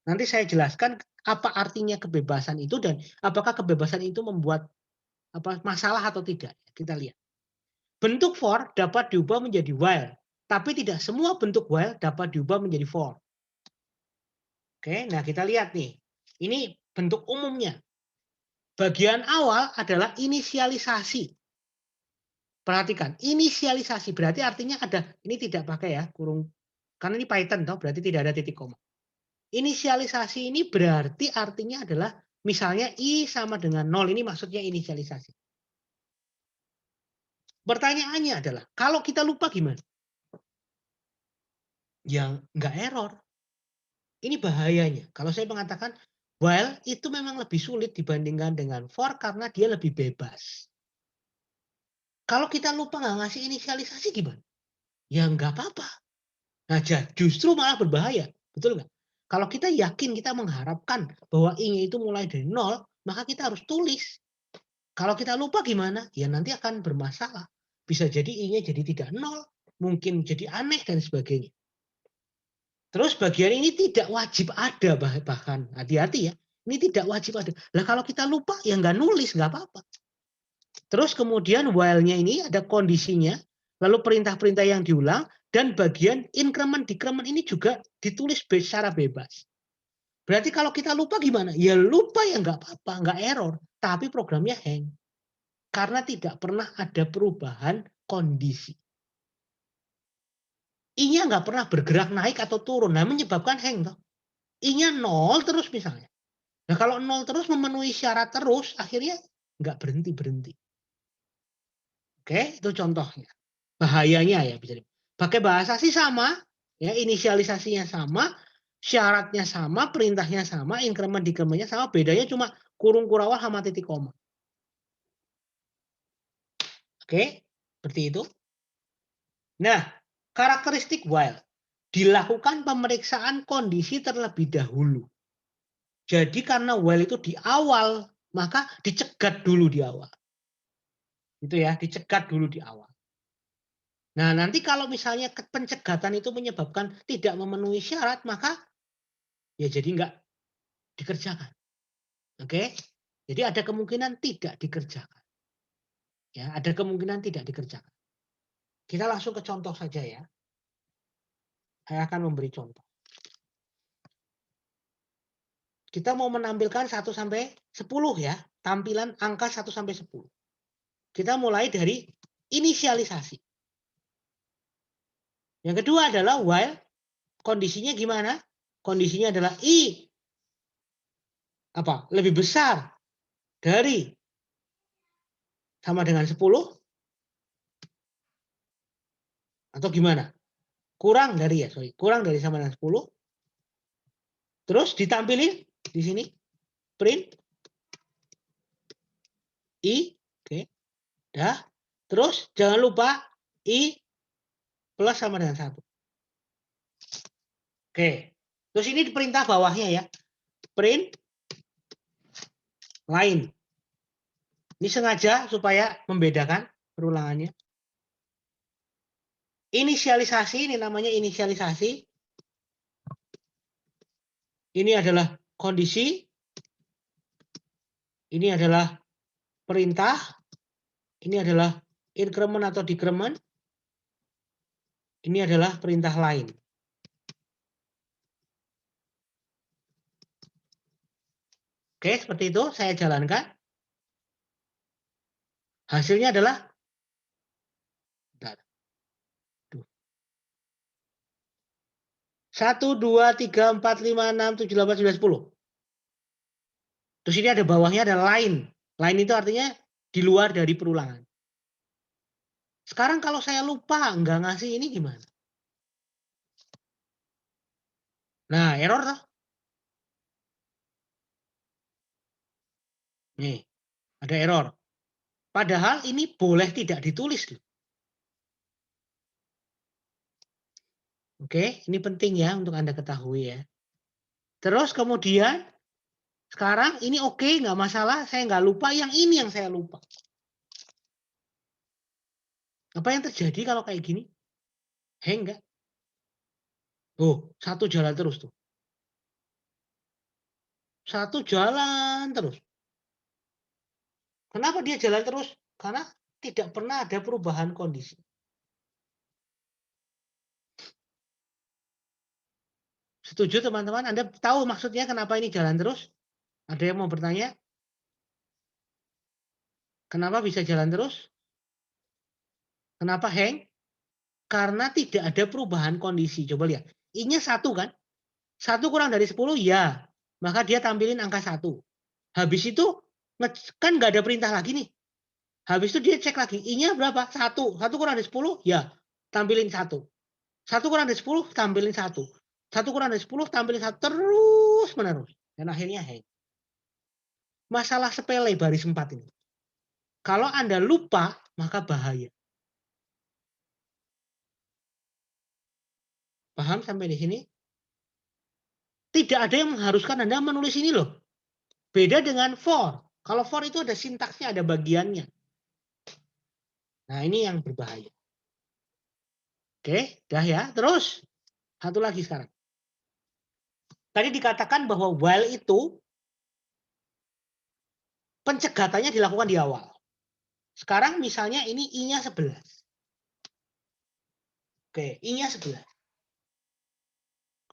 Nanti saya jelaskan apa artinya kebebasan itu dan apakah kebebasan itu membuat masalah atau tidak. Kita lihat. Bentuk for dapat diubah menjadi while, tapi tidak semua bentuk while dapat diubah menjadi for. Oke, nah kita lihat nih. Ini bentuk umumnya. Bagian awal adalah inisialisasi. Perhatikan, inisialisasi berarti artinya ada, ini tidak pakai ya, kurung, karena ini Python toh, berarti tidak ada titik koma. Inisialisasi ini berarti artinya adalah misalnya i sama dengan 0, ini maksudnya inisialisasi. Pertanyaannya adalah, kalau kita lupa gimana? Yang nggak error. Ini bahayanya. Kalau saya mengatakan while itu memang lebih sulit dibandingkan dengan for karena dia lebih bebas. Kalau kita lupa nggak ngasih inisialisasi gimana? Ya nggak apa-apa. Nah, justru malah berbahaya. Betul nggak? Kalau kita yakin, kita mengharapkan bahwa i-nya itu mulai dari 0, maka kita harus tulis. Kalau kita lupa gimana? Ya nanti akan bermasalah. Bisa jadi i-nya jadi tidak 0, mungkin jadi aneh dan sebagainya. Terus bagian ini tidak wajib ada, bahkan hati-hati ya. Ini tidak wajib ada. Lah kalau kita lupa ya nggak nulis, nggak apa-apa. Terus kemudian while-nya ini ada kondisinya, lalu perintah-perintah yang diulang, dan bagian increment, decrement ini juga ditulis secara bebas. Berarti kalau kita lupa gimana? Ya lupa ya nggak apa-apa, nggak error. Tapi programnya hang. Karena tidak pernah ada perubahan kondisi. I-nya nggak pernah bergerak naik atau turun. Nah menyebabkan hang. Toh. I-nya 0 terus misalnya. Nah kalau 0 terus memenuhi syarat terus, akhirnya nggak berhenti-berhenti. Oke, itu contohnya. Bahayanya ya bisa pakai bahasa sih sama, ya inisialisasinya sama, syaratnya sama, perintahnya sama, increment decrementnya sama, bedanya cuma kurung kurawal sama titik koma. Oke, seperti itu. Nah, karakteristik while dilakukan pemeriksaan kondisi terlebih dahulu. Jadi karena while itu di awal, maka dicegat dulu di awal. Itu ya, dicegat dulu di awal. Nah, nanti kalau misalnya pencegatan itu menyebabkan tidak memenuhi syarat, maka ya jadi nggak dikerjakan. Oke? Jadi ada kemungkinan tidak dikerjakan. Ya, ada kemungkinan tidak dikerjakan. Kita langsung ke contoh saja ya. Saya akan memberi contoh. Kita mau menampilkan 1 sampai 10 ya, tampilan angka 1 sampai 10. Kita mulai dari inisialisasi. Yang kedua adalah while, kondisinya gimana? Kondisinya adalah I lebih besar dari sama dengan 10 atau gimana? Kurang dari sama dengan 10. Terus ditampilin di sini print I, oke. Dah. Terus jangan lupa I plus sama dengan 1. Oke. Terus ini perintah bawahnya ya. Print line. Ini sengaja supaya membedakan perulangannya. Inisialisasi, ini namanya inisialisasi. Ini adalah kondisi. Ini adalah perintah. Ini adalah increment atau decrement. Ini adalah perintah lain. Oke, seperti itu saya jalankan. Hasilnya adalah 1, 2, 3, 4, 5, 6, 7, 8, 9, 10. Terus ini ada bawahnya ada line. Line itu artinya di luar dari perulangan. Sekarang kalau saya lupa nggak ngasih ini gimana? Nah, error toh. Nih, ada error. Padahal ini boleh tidak ditulis. Oke, ini penting ya untuk Anda ketahui ya. Terus kemudian sekarang ini oke, nggak masalah, saya nggak lupa, yang ini yang saya lupa. Apa yang terjadi kalau kayak gini? Hang nggak? Oh, satu jalan terus tuh. Satu jalan terus. Kenapa dia jalan terus? Karena tidak pernah ada perubahan kondisi. Setuju teman-teman? Anda tahu maksudnya kenapa ini jalan terus? Ada yang mau bertanya? Kenapa bisa jalan terus? Kenapa hang? Karena tidak ada perubahan kondisi. Coba lihat. I-nya 1 kan? 1 kurang dari 10 ya. Maka dia tampilin angka 1. Habis itu kan nggak ada perintah lagi nih. Habis itu dia cek lagi. I-nya berapa? 1. 1 kurang dari 10 ya. Tampilin 1. 1 kurang dari 10 tampilin 1. 1 kurang dari 10 tampilin 1. Terus menerus. Dan akhirnya hang. Masalah sepele baris 4 ini. Kalau Anda lupa, maka bahaya. Paham sampai di sini? Tidak ada yang mengharuskan Anda menulis ini loh. Beda dengan for. Kalau for itu ada sintaksnya, ada bagiannya. Nah, ini yang berbahaya. Oke, dah ya. Terus, satu lagi sekarang. Tadi dikatakan bahwa while itu pencegatannya dilakukan di awal. Sekarang misalnya ini I-nya 11. Oke, I-nya 11.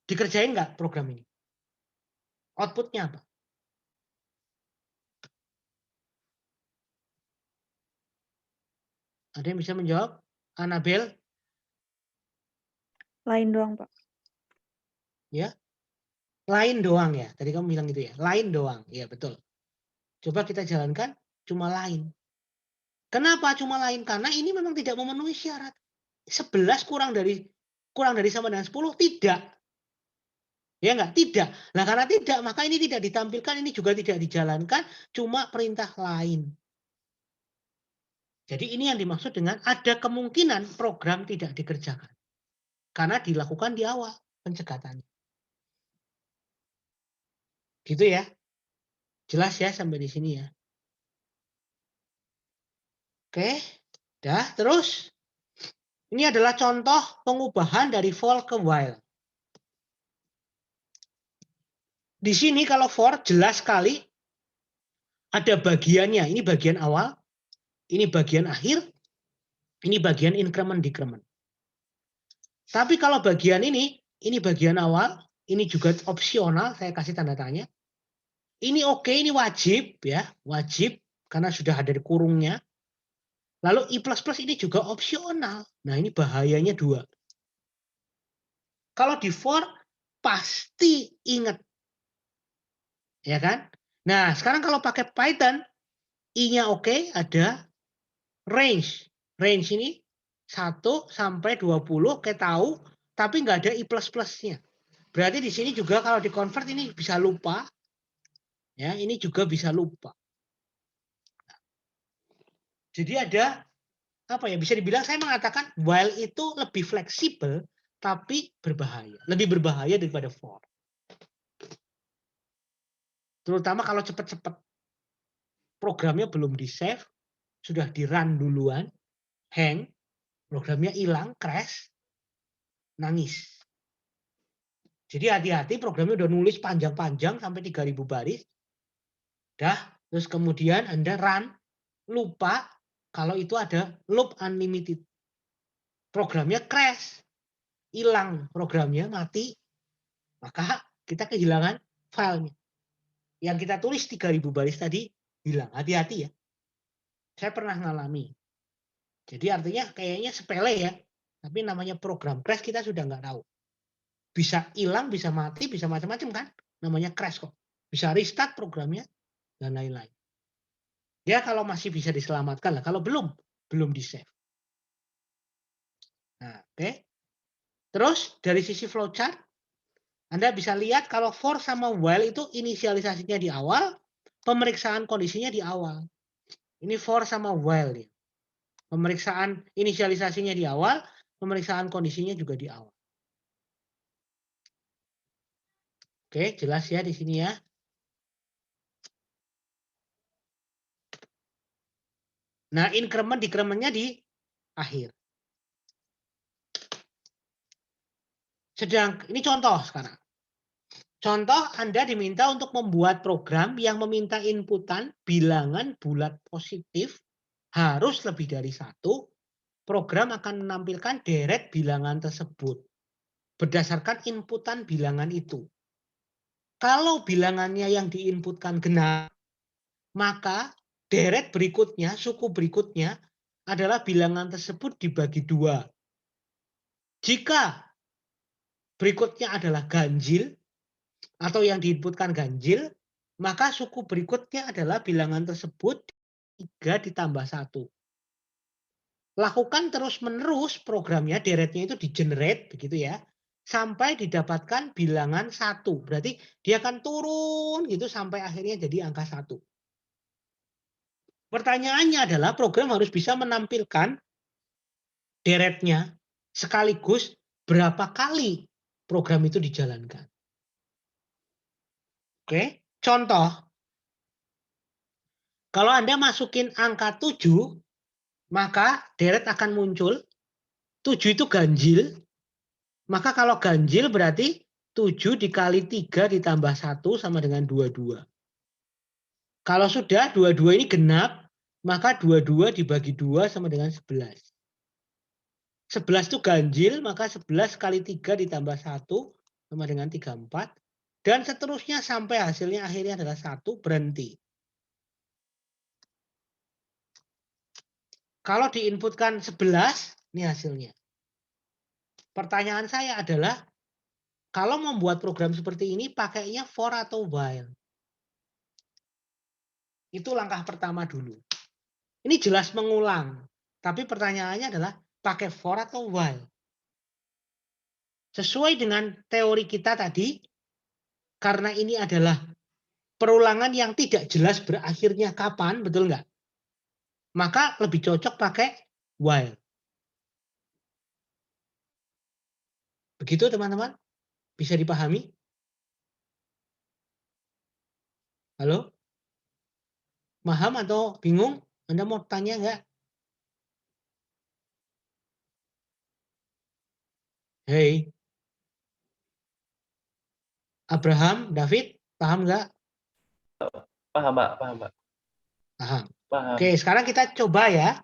Dikerjain nggak program ini? Outputnya apa? Ada yang bisa menjawab? Anabel? Lain doang, Pak. Ya? Lain doang ya? Tadi kamu bilang gitu ya? Lain doang. Iya, betul. Coba kita jalankan, cuma lain. Kenapa cuma lain? Karena ini memang tidak memenuhi syarat. 11 kurang dari sama dengan 10? Tidak. Ya enggak? Tidak. Nah, karena tidak, maka ini tidak ditampilkan, ini juga tidak dijalankan, cuma perintah lain. Jadi ini yang dimaksud dengan ada kemungkinan program tidak dikerjakan. Karena dilakukan di awal pencegatannya. Gitu ya. Jelas ya sampai di sini ya. Oke. Dah, terus ini adalah contoh pengubahan dari for ke while. Di sini kalau for jelas sekali ada bagiannya. Ini bagian awal, ini bagian akhir, ini bagian increment decrement. Tapi kalau bagian ini bagian awal, ini juga opsional, saya kasih tanda tanya. Ini oke, ini wajib ya, wajib karena sudah ada di kurungnya. Lalu I++ ini juga opsional. Nah, ini bahayanya dua. Kalau di for pasti ingat. Ya kan? Nah, sekarang kalau pakai Python, I-nya oke, ada range. Range ini 1 sampai 20, kayak tahu, tapi nggak ada I++-nya. Berarti di sini juga kalau di-convert ini bisa lupa. Ya, ini juga bisa lupa. Jadi ada apa ya? Bisa dibilang saya mengatakan while itu lebih fleksibel tapi berbahaya. Lebih berbahaya daripada for. Terutama kalau cepat-cepat programnya belum di-save, sudah di-run duluan, hang, programnya hilang, crash, nangis. Jadi hati-hati programnya udah nulis panjang-panjang sampai 3000 baris. Dah, terus kemudian Anda run, lupa kalau itu ada loop unlimited. Programnya crash, hilang programnya, mati, maka kita kehilangan filenya. Yang kita tulis 3000 baris tadi hilang. Hati-hati ya. Saya pernah ngalami. Jadi artinya kayaknya sepele ya. Tapi namanya program crash kita sudah nggak tahu. Bisa hilang, bisa mati, bisa macam-macam kan. Namanya crash kok. Bisa restart programnya dan lain-lain. Ya kalau masih bisa diselamatkan lah. Kalau belum di-save. Nah, oke. Terus dari sisi flowchart, Anda bisa lihat kalau for sama while itu inisialisasinya di awal, pemeriksaan kondisinya di awal. Ini for sama while ya. Pemeriksaan inisialisasinya di awal, pemeriksaan kondisinya juga di awal. Oke, jelas ya di sini ya. Nah, increment decrementnya di akhir. Ini contoh sekarang. Contoh Anda diminta untuk membuat program yang meminta inputan bilangan bulat positif harus lebih dari 1. Program akan menampilkan deret bilangan tersebut berdasarkan inputan bilangan itu. Kalau bilangannya yang diinputkan genap, maka deret berikutnya, suku berikutnya adalah bilangan tersebut dibagi 2. Jika berikutnya adalah ganjil atau yang diinputkan ganjil, maka suku berikutnya adalah bilangan tersebut 3 ditambah 1. Lakukan terus-menerus programnya, deretnya itu di-generate begitu ya, sampai didapatkan bilangan 1. Berarti dia akan turun gitu sampai akhirnya jadi angka 1. Pertanyaannya adalah program harus bisa menampilkan deretnya sekaligus berapa kali program itu dijalankan. Oke, contoh. Kalau Anda masukin angka 7, maka deret akan muncul. 7 itu ganjil. Maka kalau ganjil berarti 7 dikali 3 ditambah 1 sama dengan 22. Kalau sudah 22 ini genap, maka 22 dibagi 2 sama dengan 11. 11 itu ganjil, maka 11 kali 3 ditambah 1 sama dengan 34. Dan seterusnya sampai hasilnya akhirnya adalah 1, berhenti. Kalau diinputkan 11, ini hasilnya. Pertanyaan saya adalah, kalau membuat program seperti ini pakainya for atau while? Itu langkah pertama dulu. Ini jelas mengulang. Tapi pertanyaannya adalah pakai for atau while? Sesuai dengan teori kita tadi, karena ini adalah perulangan yang tidak jelas berakhirnya kapan, betul nggak? Maka lebih cocok pakai while. Begitu teman-teman? Bisa dipahami? Halo? Paham atau bingung? Anda mau tanya nggak? Hei, Abraham, David, paham nggak? Paham, Pak. Paham, Pak. Paham. Paham. Oke, sekarang kita coba ya.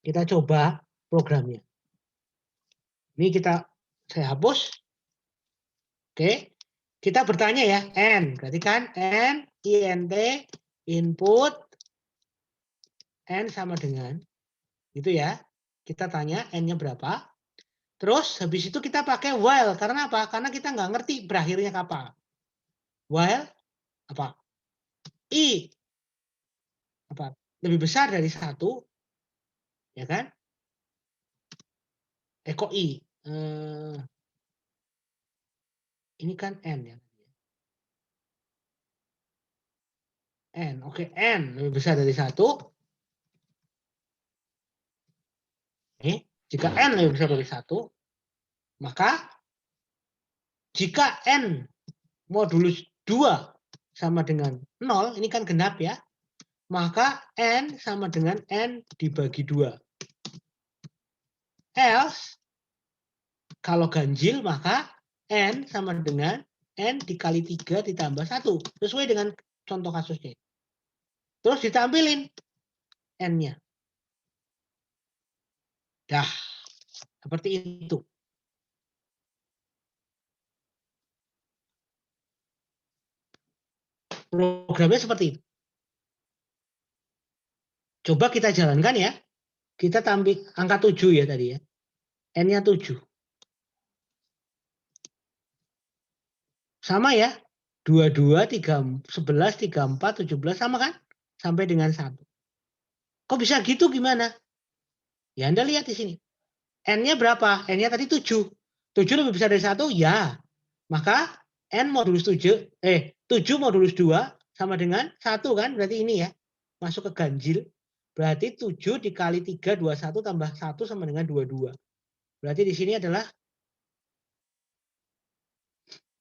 Kita coba programnya. Ini saya hapus. Oke, kita bertanya ya, N. Berarti kan N, INT, input, N sama dengan, gitu ya. Kita tanya N-nya berapa. Terus habis itu kita pakai while. Karena apa? Karena kita nggak ngerti berakhirnya kapan. While apa? I apa? Lebih besar dari 1, ya kan? Kok I? Ini kan N ya. N, oke, N lebih besar dari 1. Jika N lebih besar dari 1, maka jika N modulus 2 sama dengan 0, ini kan genap ya, maka N sama dengan N dibagi 2. Else, kalau ganjil, maka N sama dengan N dikali 3 ditambah 1. Sesuai dengan contoh kasusnya. Terus ditampilin N-nya. Dah, seperti itu. Programnya seperti itu. Coba kita jalankan ya. Kita tampil angka 7 ya tadi ya. N-nya 7. Sama ya. 22, 3, 11, 34, 17 sama kan? Sampai dengan 1. Kok bisa gitu gimana? Ya Anda lihat di sini. N-nya berapa? N-nya tadi 7. 7 lebih besar dari 1? Ya. Maka N modulus 7, 7 modulus 2 sama dengan 1 kan? Berarti ini ya. Masuk ke ganjil. Berarti 7 dikali 3, 21 tambah 1 sama dengan 22. Berarti di sini adalah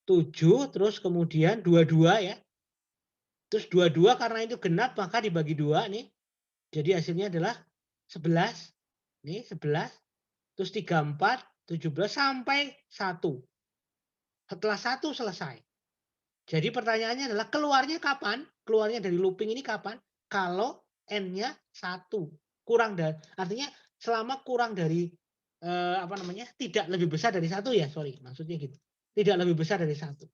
7 terus kemudian 22 ya. Terus 22 karena itu genap maka dibagi 2 nih. Jadi hasilnya adalah 11. Nih 11. Terus 34, 17 sampai 1. Setelah 1 selesai. Jadi pertanyaannya adalah keluarnya kapan? Keluarnya dari looping ini kapan? Kalau N-nya 1. Kurang dari, artinya selama kurang dari tidak lebih besar dari 1 ya, sorry, maksudnya gitu. Tidak lebih besar dari 1.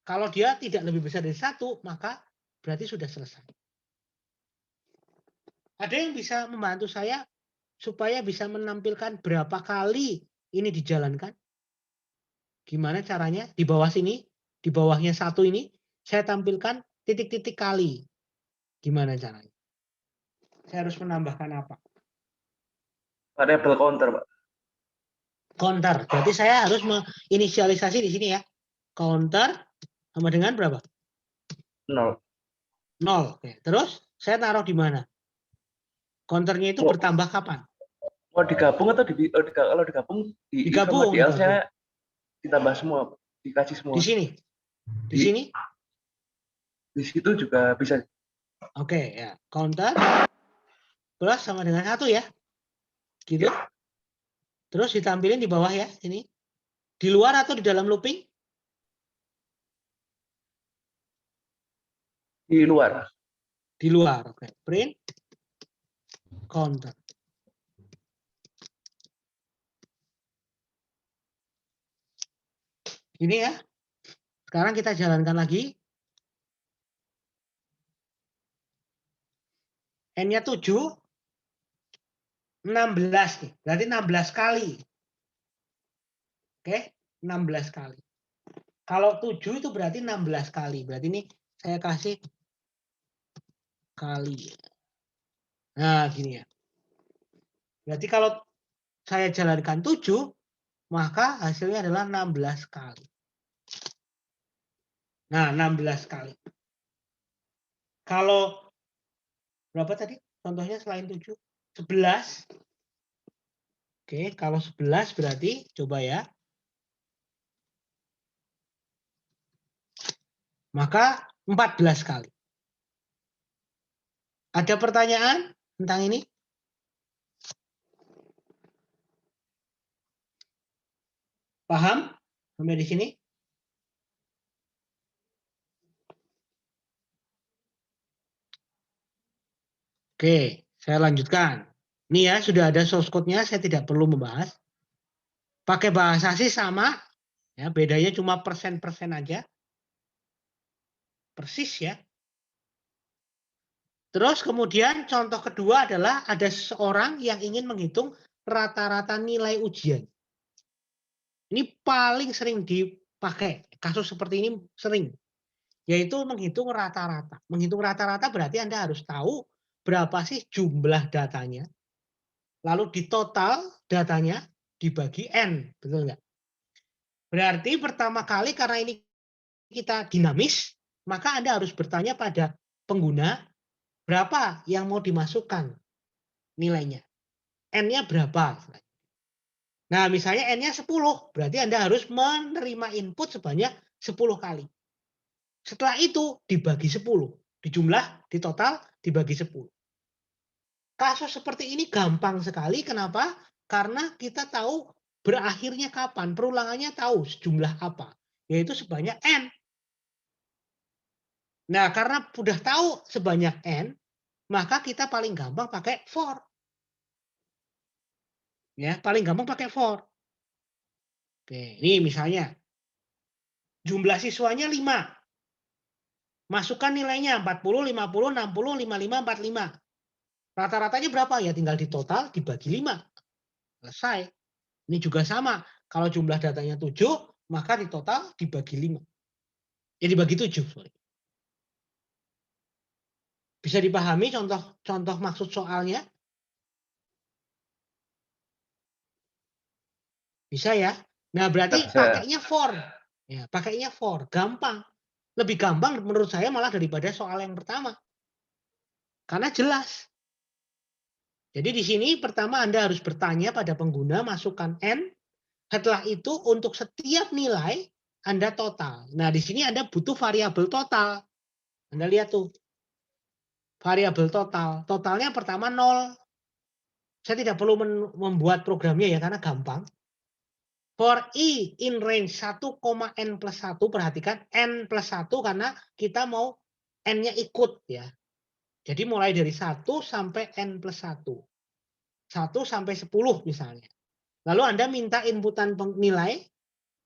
Kalau dia tidak lebih besar dari 1, maka berarti sudah selesai. Ada yang bisa membantu saya supaya bisa menampilkan berapa kali ini dijalankan? Gimana caranya? Di bawah sini, di bawahnya 1 ini, saya tampilkan titik-titik kali. Gimana caranya? Saya harus menambahkan apa? Variable counter, Pak. Counter. Berarti saya harus menginisialisasi di sini ya. Counter sama dengan berapa? 0. 0. Oke. Terus saya taruh di mana? Counternya itu bertambah kapan? Mau digabung atau kalau digabung di if sama Digabung. di else-nya ditambah semua, dikasih semua. Di sini. Di sini? Di situ juga bisa. Oke, ya. Counter plus sama dengan 1 ya. Gitu. Ya. Terus ditampilin di bawah ya, ini. Di luar atau di dalam looping? Di luar. Di luar. Oke. Print counter. Ini ya. Sekarang kita jalankan lagi. N-nya 7. 16 nih. Berarti 16 kali. Oke, 16 kali. Kalau 7 itu berarti 16 kali. Berarti ini saya kasih kali. Nah, gini ya. Berarti kalau saya jalankan 7, maka hasilnya adalah 16 kali. Nah, 16 kali. Kalau berapa tadi? Contohnya selain 7? 11. Oke, kalau 11 berarti coba ya. Maka 14 kali. Ada pertanyaan tentang ini? Paham sampai di sini? Oke, saya lanjutkan. Ini ya, sudah ada source code-nya, saya tidak perlu membahas. Pakai bahasa sih sama, ya, bedanya cuma persen-persen aja. Persis ya. Terus kemudian contoh kedua adalah ada seseorang yang ingin menghitung rata-rata nilai ujian. Ini paling sering dipakai. Kasus seperti ini sering. Yaitu menghitung rata-rata. Menghitung rata-rata berarti Anda harus tahu berapa sih jumlah datanya. Lalu di total datanya dibagi N. Betul nggak? Berarti pertama kali karena ini kita dinamis, maka Anda harus bertanya pada pengguna berapa yang mau dimasukkan nilainya. N-nya berapa? Nah, misalnya N-nya 10, berarti Anda harus menerima input sebanyak 10 kali. Setelah itu dibagi 10. Dijumlah, di total, dibagi 10. Kasus seperti ini gampang sekali. Kenapa? Karena kita tahu berakhirnya kapan. Perulangannya tahu sejumlah apa. Yaitu sebanyak N. Nah, karena sudah tahu sebanyak N, maka kita paling gampang pakai for. Ya, paling gampang pakai for. Oke, ini misalnya jumlah siswanya 5. Masukkan nilainya 40, 50, 60, 55, 45. Rata-ratanya berapa? Ya tinggal di total dibagi 5. Selesai. Ini juga sama. Kalau jumlah datanya 7, maka di total dibagi 5. Ya dibagi 7, sorry. Bisa dipahami contoh maksud soalnya? Bisa ya? Nah, berarti Bisa. pakainya for. Ya, pakainya for. Gampang. Lebih gampang menurut saya malah daripada soal yang pertama. Karena jelas. Jadi di sini pertama Anda harus bertanya pada pengguna, masukkan N. Setelah itu untuk setiap nilai Anda total. Nah, di sini Anda butuh variabel total. Anda lihat tuh. Variabel total. Totalnya pertama 0. Saya tidak perlu membuat programnya ya karena gampang. For I in range 1,N plus 1, perhatikan N plus 1 karena kita mau N-nya ikut ya. Jadi mulai dari 1 sampai N plus 1. 1 sampai 10 misalnya. Lalu Anda minta inputan nilai.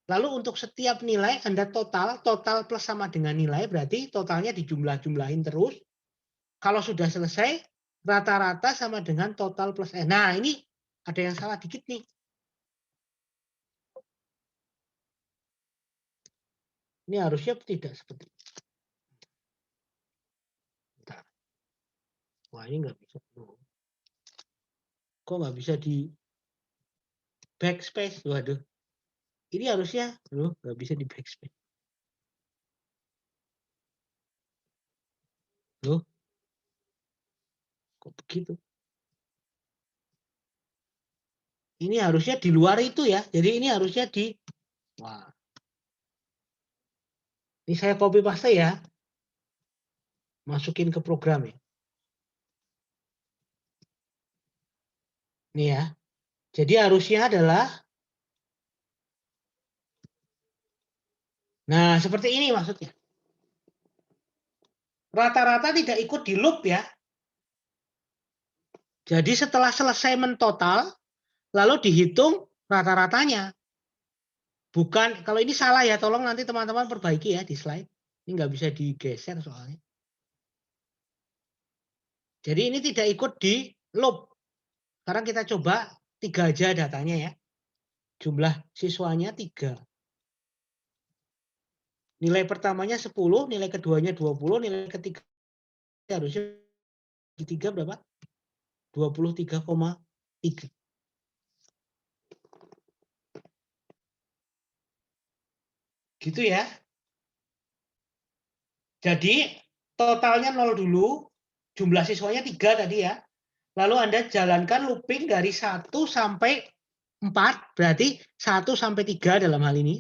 Lalu untuk setiap nilai Anda total plus sama dengan nilai, berarti totalnya dijumlah-jumlahin terus. Kalau sudah selesai, rata-rata sama dengan total plus N. Nah, ini ada yang salah dikit nih. Ini harusnya tidak seperti ini. Bentar. Wah, ini nggak bisa. Kok nggak bisa di backspace? Waduh. Ini harusnya, nggak bisa di backspace. Loh, kok begitu? Ini harusnya di luar itu ya. Jadi ini harusnya di, wah. Ini saya copy paste ya. Masukin ke program ya. Ini ya. Jadi harusnya adalah, nah seperti ini maksudnya. Rata-rata tidak ikut di loop ya. Jadi setelah selesai mentotal, lalu dihitung rata-ratanya. Bukan, kalau ini salah ya, tolong nanti teman-teman perbaiki ya di slide. Ini nggak bisa digeser soalnya. Jadi ini tidak ikut di loop. Sekarang kita coba 3 aja datanya ya. Jumlah siswanya 3. Nilai pertamanya 10, nilai keduanya 20, nilai ketiga harusnya di 3 berapa? 23,3. Gitu ya. Jadi totalnya 0 dulu, jumlah siswanya 3 tadi ya. Lalu Anda jalankan looping dari 1 sampai 4, berarti 1 sampai 3 dalam hal ini.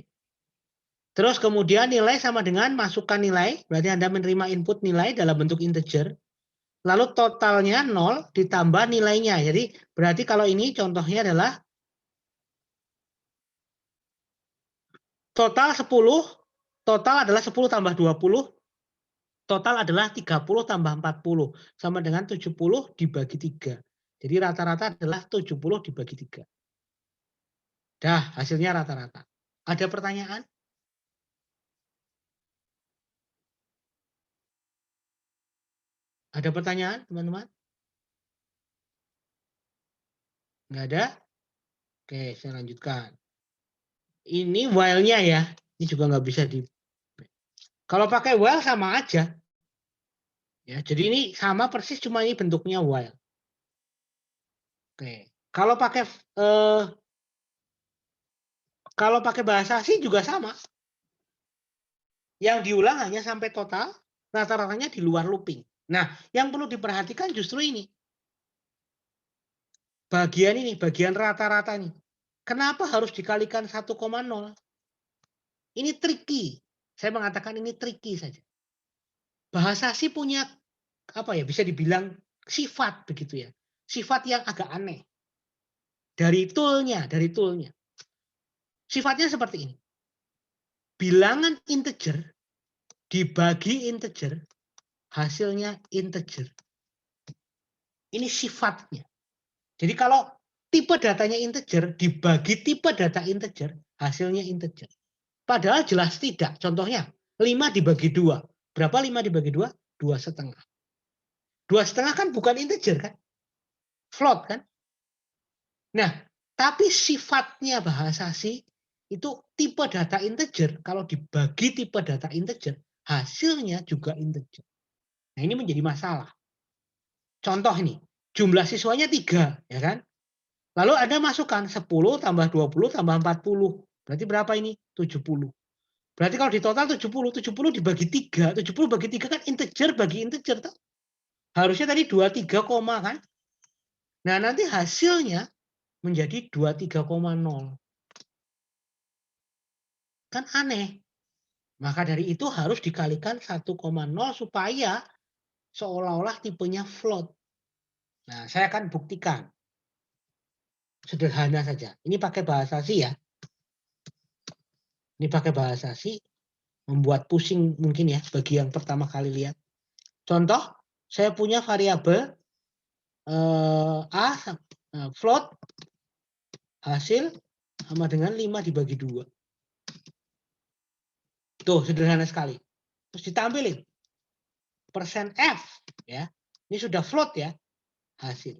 Terus kemudian nilai sama dengan masukkan nilai, berarti Anda menerima input nilai dalam bentuk integer. Lalu totalnya 0 ditambah nilainya. Jadi berarti kalau ini contohnya adalah total 10, total adalah 10 tambah 20, total adalah 30 tambah 40, sama dengan 70 dibagi 3. Jadi rata-rata adalah 70 dibagi 3. Dah, hasilnya rata-rata. Ada pertanyaan? Ada pertanyaan, teman-teman? Nggak ada? Oke, saya lanjutkan. Ini while-nya ya. Ini juga nggak bisa di... Kalau pakai while sama aja. Ya, jadi ini sama persis, cuma ini bentuknya while. Oke. Kalau pakai bahasa C juga sama. Yang diulang hanya sampai total, rata-ratanya di luar looping. Nah, yang perlu diperhatikan justru ini. Bagian rata-rata nih. Kenapa harus dikalikan 1,0? Ini tricky. Saya mengatakan ini tricky saja. Bahasa C punya apa ya, bisa dibilang sifat begitu ya. Sifat yang agak aneh. Dari toolnya. Sifatnya seperti ini. Bilangan integer dibagi integer, hasilnya integer. Ini sifatnya. Jadi kalau tipe datanya integer dibagi tipe data integer, hasilnya integer. Padahal jelas tidak. Contohnya 5 dibagi 2. Berapa 5 dibagi 2? 2,5. 2,5 kan bukan integer kan? Float kan? Nah, tapi sifatnya bahasa C itu tipe data integer. Kalau dibagi tipe data integer, hasilnya juga integer. Nah, ini menjadi masalah. Contoh ini, jumlah siswanya 3, ya kan? Lalu Anda masukkan 10 tambah 20 tambah 40. Berarti berapa ini? 70. Berarti kalau di total 70 dibagi 3. 70 bagi 3 kan integer bagi integer. Toh? Harusnya tadi 23, kan? Nah, nanti hasilnya menjadi 23,0. Kan aneh. Maka dari itu harus dikalikan 1,0 supaya seolah-olah tipenya float. Nah, saya akan buktikan. Sederhana saja. Ini pakai bahasa C ya. Ini pakai bahasa C. Membuat pusing mungkin ya bagi yang pertama kali lihat. Contoh, saya punya variabel A float hasil sama dengan 5 dibagi 2. Tuh, sederhana sekali. Terus ditampilin. Persen F. Ya. Ini sudah float ya. Hasil.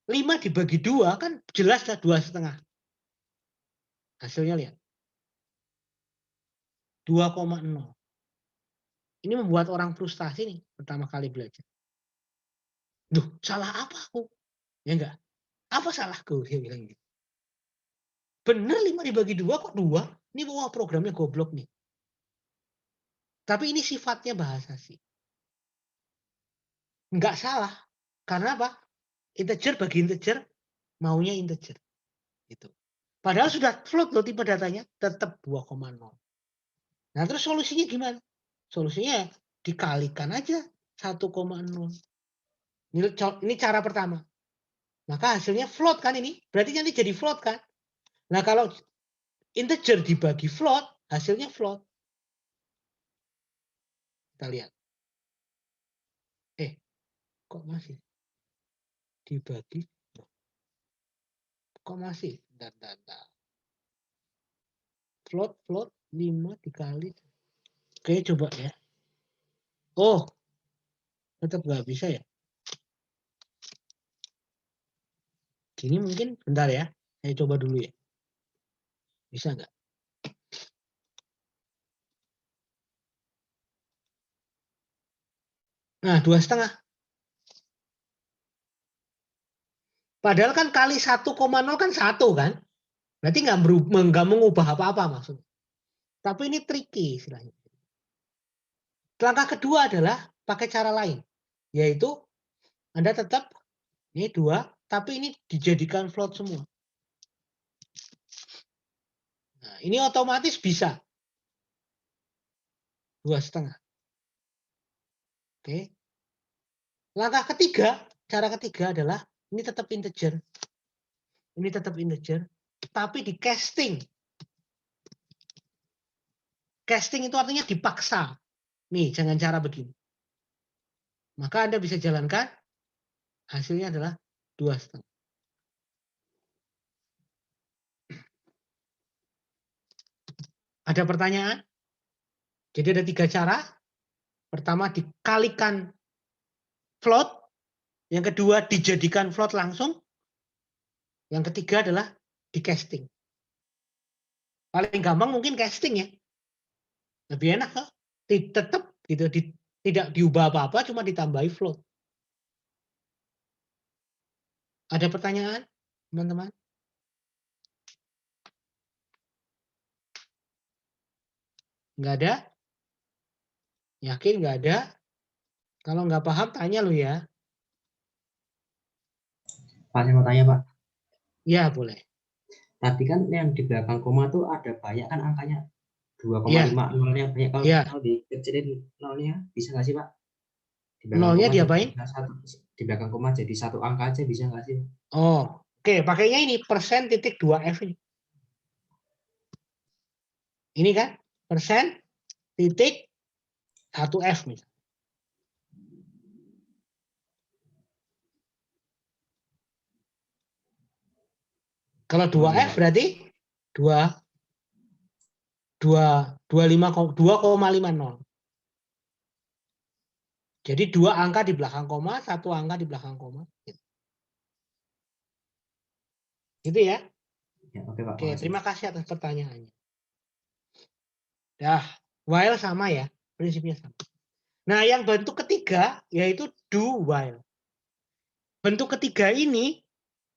5 dibagi 2 kan jelas lah 2,5. Hasilnya lihat. 2,0. Ini membuat orang frustasi nih pertama kali belajar. Duh, salah apa aku? Ya enggak. Apa salahku? Dia bilang gitu. Bener 5 dibagi 2 kok 2? Ini wah programnya goblok nih. Tapi ini sifatnya bahasa sih. Enggak salah. Karena apa? Integer bagi integer, maunya integer. Gitu. Padahal sudah float loh tipe datanya, tetap 2,0. Nah terus solusinya gimana? Solusinya dikalikan aja 1,0. Ini cara pertama. Maka hasilnya float kan ini. Berarti nanti jadi float kan. Nah kalau integer dibagi float, hasilnya float. Kita lihat. Kok masih dibagi? Kok masih? Bentar. Float 5 dikali. Oke, coba ya. Oh, tetap nggak bisa ya. Gini mungkin, bentar ya. Saya coba dulu ya. Bisa nggak? Nah, 2,5. Padahal kan kali 1,0 kan 1 kan? Berarti nggak mengubah apa-apa maksudnya. Tapi ini tricky istilahnya. Langkah kedua adalah pakai cara lain. Yaitu Anda tetap, ini 2, tapi ini dijadikan float semua. Nah, ini otomatis bisa 2,5. Oke. Langkah ketiga, cara ketiga adalah ini tetap integer. Ini tetap integer, tapi di casting. Casting itu artinya dipaksa. Nih, jangan cara begini. Maka Anda bisa jalankan, hasilnya adalah 2,5. Ada pertanyaan? Jadi ada 3 cara. Pertama dikalikan float. Yang kedua dijadikan float langsung. Yang ketiga adalah di casting. Paling gampang mungkin casting ya. Lebih enak kok. Tetap gitu, tidak diubah apa-apa, cuma ditambahi float. Ada pertanyaan, teman-teman? Nggak ada? Yakin nggak ada? Kalau nggak paham, tanya lu ya. Pak, saya mau tanya, Pak. Ya, boleh. Tadi kan yang di belakang koma tuh ada banyak kan angkanya 2,5 Ya. nolnya banyak. Kalau Ya. mau dikecilin nolnya bisa nggak sih, Pak? Di belakang Nolnya koma diapain? di belakang koma jadi 1 angka aja bisa nggak sih? Oh, oke. Pakainya ini persen titik 2F ini. Ini kan persen titik 1F misalnya. Kalau 2F berarti 2,50. Jadi 2 angka di belakang koma, 1 angka di belakang koma. Gitu ya. Ya, oke, Pak. Oke, terima kasih atas pertanyaannya. Dah, while sama ya, prinsipnya sama. Nah, yang bentuk ketiga yaitu do while. Bentuk ketiga ini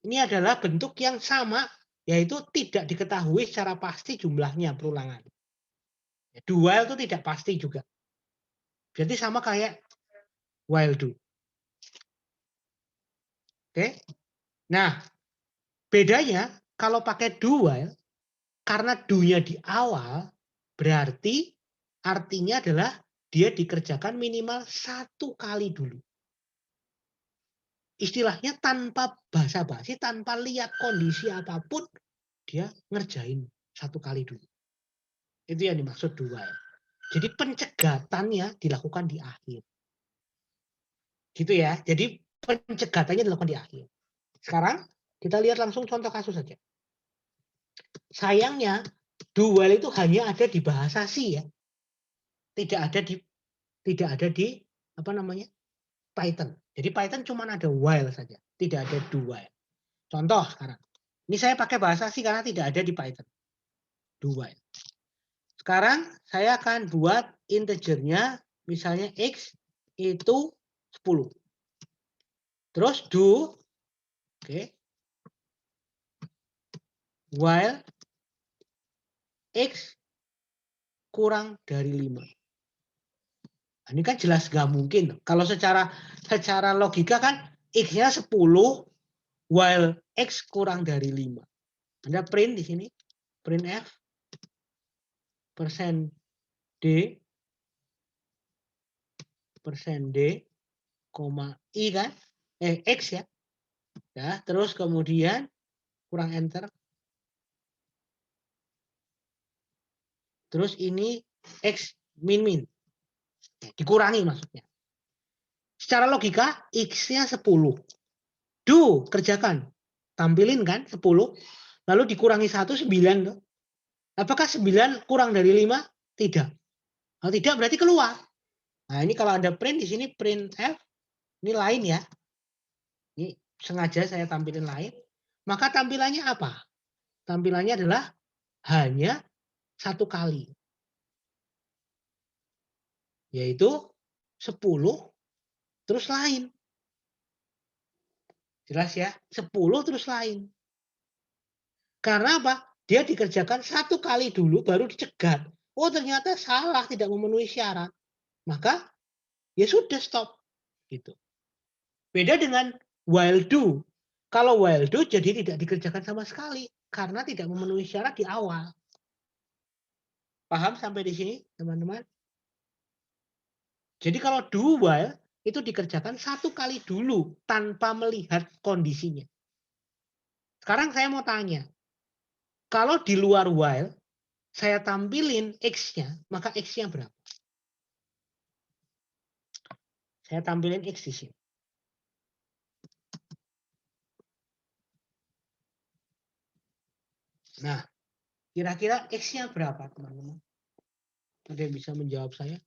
adalah bentuk yang sama, yaitu tidak diketahui secara pasti jumlahnya perulangan. Do while itu tidak pasti juga. Jadi sama kayak while do. Oke. Nah, bedanya kalau pakai do while, karena do-nya di awal, berarti artinya adalah dia dikerjakan minimal 1 kali dulu. Istilahnya tanpa basa-basi, tanpa lihat kondisi apapun, dia ngerjain 1 kali dulu. Itu yang dimaksud do while. Jadi pencegatannya dilakukan di akhir. Gitu ya. Jadi pencegatannya dilakukan di akhir. Sekarang kita lihat langsung contoh kasus saja. Sayangnya do while itu hanya ada di bahasa C ya. Tidak ada di apa namanya? Python. Jadi Python cuma ada while saja, tidak ada do while. Contoh sekarang. Ini saya pakai bahasa C karena tidak ada di Python. Do while. Sekarang saya akan buat integernya misalnya X itu 10. Terus do while X kurang dari 5. Ini kan jelas nggak mungkin. Kalau secara logika kan X-nya 10 while X kurang dari 5. Anda print di sini. Print F persen D koma I kan, X ya. Ya, terus kemudian kurang enter. Terus ini X min. Dikurangi maksudnya. Secara logika X-nya 10. Do, kerjakan. Tampilin kan 10. Lalu dikurangi 1, 9. Apakah 9 kurang dari 5? Tidak. Kalau tidak berarti keluar. Nah ini kalau Anda print di sini print F. Ini lain ya. Ini sengaja saya tampilin lain. Maka tampilannya apa? Tampilannya adalah hanya 1 kali. Yaitu 10 terus lain. Jelas ya? 10 terus lain. Karena apa? Dia dikerjakan 1 kali dulu baru dicegat. Oh ternyata salah, tidak memenuhi syarat. Maka ya sudah stop. Gitu. Beda dengan while do. Kalau while do jadi tidak dikerjakan sama sekali. Karena tidak memenuhi syarat di awal. Paham sampai di sini, teman-teman? Jadi kalau do while itu dikerjakan satu kali dulu tanpa melihat kondisinya. Sekarang saya mau tanya, kalau di luar while saya tampilin X-nya, maka X-nya berapa? Saya tampilin X di sini. Nah, kira-kira X-nya berapa, teman-teman? Ada yang bisa menjawab saya?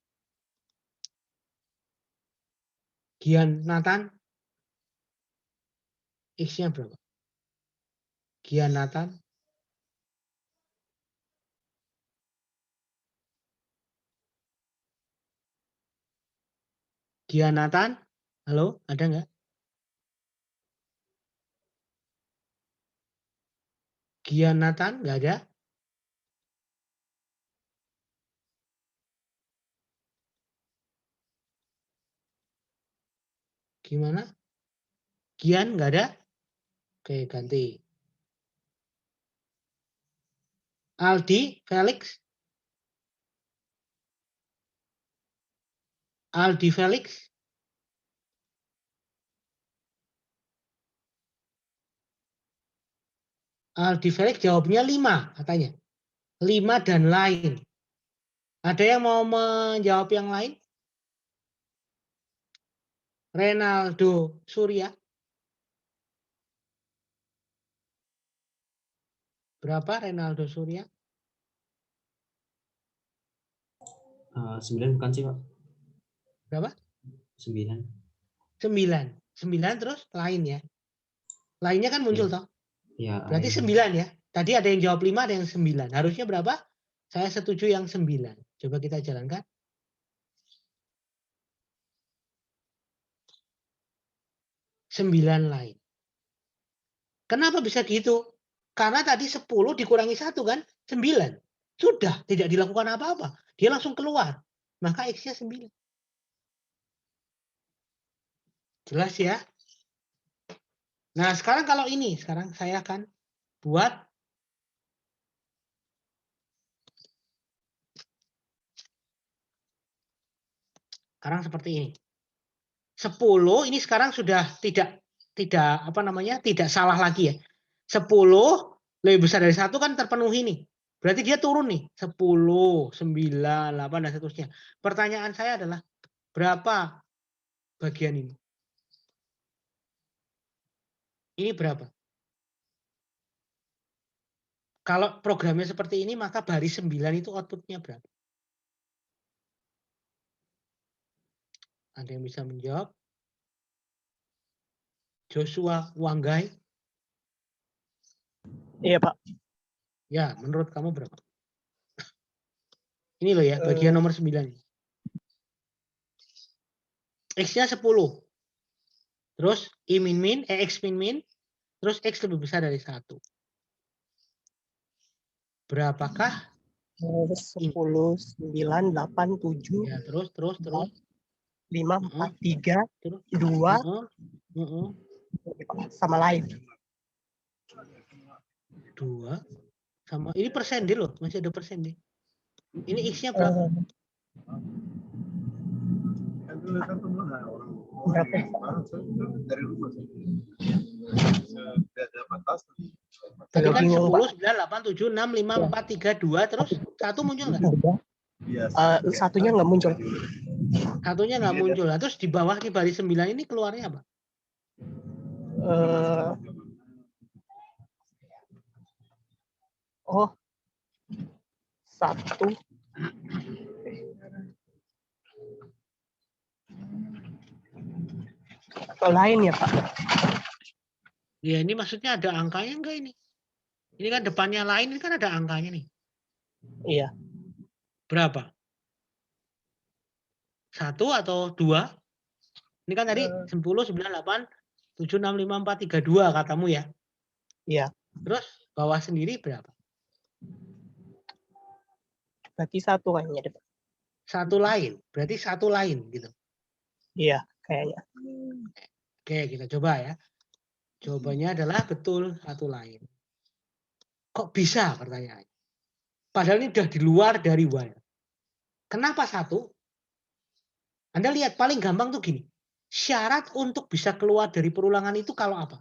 Gian, Nathan? X-nya berapa? Gian, Nathan? Gian, Nathan? Halo, ada nggak? Gian, Nathan? Nggak ada? Gimana? Gian, nggak ada? Oke, ganti. Aldi, Felix? Aldi, Felix? Aldi, Felix jawabnya 5 katanya. 5 dan lain. Ada yang mau menjawab yang lain? Renaldo, Surya? Berapa Renaldo, Surya? 9 bukan sih, Pak? Berapa? 9. 9. 9 terus lain ya. Lainnya kan muncul toh. Ya, Berarti 9 ya. Tadi ada yang jawab 5, ada yang 9. Harusnya berapa? Saya setuju yang 9. Coba kita jalankan. 9 lain. Kenapa bisa gitu? Karena tadi 10 dikurangi 1 kan? 9. Sudah tidak dilakukan apa-apa. Dia langsung keluar. Maka X-nya 9. Jelas ya? Nah, sekarang kalau ini, sekarang saya akan buat sekarang seperti ini. 10 ini sekarang sudah tidak tidak salah lagi ya. 10 lebih besar dari 1 kan terpenuhi nih. Berarti dia turun nih. 10, 9, 8 dan seterusnya. Pertanyaan saya adalah berapa bagian ini? Ini berapa? Kalau programnya seperti ini maka baris 9 itu outputnya berapa? Ada yang bisa menjawab? Joshua Wanggai? Iya, Pak. Ya, menurut kamu berapa? Ini loh ya, bagian nomor 9. X-nya 10. Terus I min min, X min min, terus X lebih besar dari 1. Berapakah? 10, 9, 8, 7, Ya, terus. 5, 4, 3, Terus. 2, sama lain. 2 sama ini persen deh loh, masih ada persen deh. Ini X-nya berapa? Berapa? Tadi kan Bingung, 10, 9, 8, 7, 6, 5, 4, 3, 2, terus 1 muncul nggak? Satunya nggak muncul. Satunya nggak muncul. Nah, terus di bawah di baris 9 ini keluarnya apa? Oh, 1. Atau lain ya, Pak? Ya ini maksudnya ada angkanya enggak ini? Ini kan depannya lain, ini kan ada angkanya nih. Iya. Berapa? 1 atau 2? Ini kan tadi 10, 9, 8, 7, 6, 5, 4, 3, 2 katamu ya. Iya. Terus bawah sendiri berapa? Berarti 1 kayaknya deh, Pak. 1 lain. Berarti 1 lain gitu. Iya, kayaknya. Oke, kita coba ya. Jawabannya adalah betul 1 lain. Kok bisa pertanyaannya? Padahal ini sudah di luar dari while. Kenapa 1? Anda lihat paling gampang tuh gini. Syarat untuk bisa keluar dari perulangan itu kalau apa?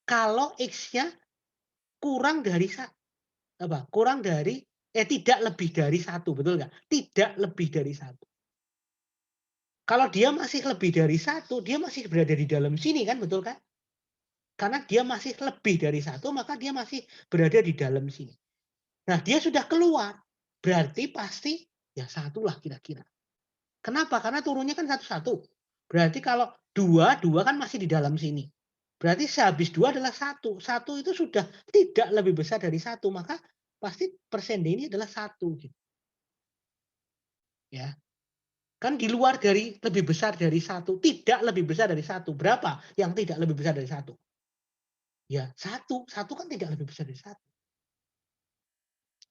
Kalau X-nya kurang dari kurang dari tidak lebih dari 1, betul nggak? Tidak lebih dari 1. Kalau dia masih lebih dari 1, dia masih berada di dalam sini kan, betul kan? Karena dia masih lebih dari 1, maka dia masih berada di dalam sini. Nah, dia sudah keluar. Berarti pasti ya 1 lah kira-kira. Kenapa? Karena turunnya kan 1-1. Berarti kalau 2 kan masih di dalam sini. Berarti sehabis 2 adalah 1. 1 itu sudah tidak lebih besar dari 1, maka pasti persen D ini adalah 1 gitu. Ya. Kan di luar dari lebih besar dari 1, tidak lebih besar dari 1. Berapa yang tidak lebih besar dari 1? Ya, 1. 1 kan tidak lebih besar dari 1.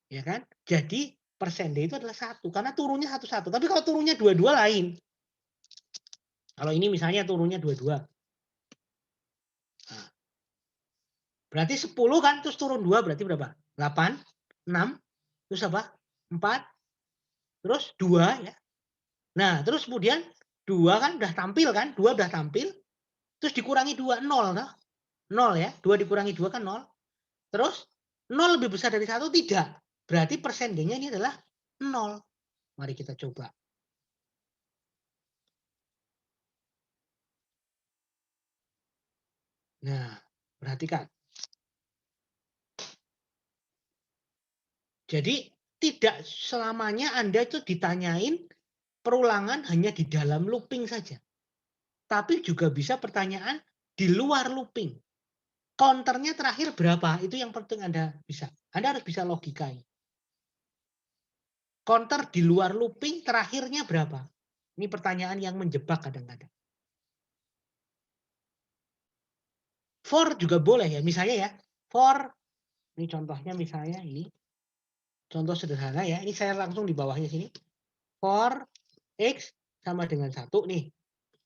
Ya kan? Jadi persen D itu adalah 1 karena turunnya 1-1. Tapi kalau turunnya 2-2 lain. Kalau ini misalnya turunnya 2-2. Nah, berarti 10 kan terus turun 2 berarti berapa? 8, 6, terus apa? 4, terus 2 ya. Nah, terus kemudian 2 kan udah tampil kan? 2 udah tampil. Terus dikurangi 2, 0 nah. 0 ya. 2 dikurangi 2 kan 0. Terus 0 lebih besar dari 1 tidak. Berarti persen D-nya ini adalah 0. Mari kita coba. Nah, perhatikan. Jadi tidak selamanya Anda itu ditanyain perulangan hanya di dalam looping saja. Tapi juga bisa pertanyaan di luar looping. Counternya terakhir berapa? Itu yang penting Anda bisa. Anda harus bisa logikanya. Counter di luar looping terakhirnya berapa? Ini pertanyaan yang menjebak kadang-kadang. For juga boleh ya. Misalnya ya, for, ini contohnya misalnya ini. Contoh sederhana ya. Ini saya langsung di bawahnya sini. For X sama dengan 1 nih.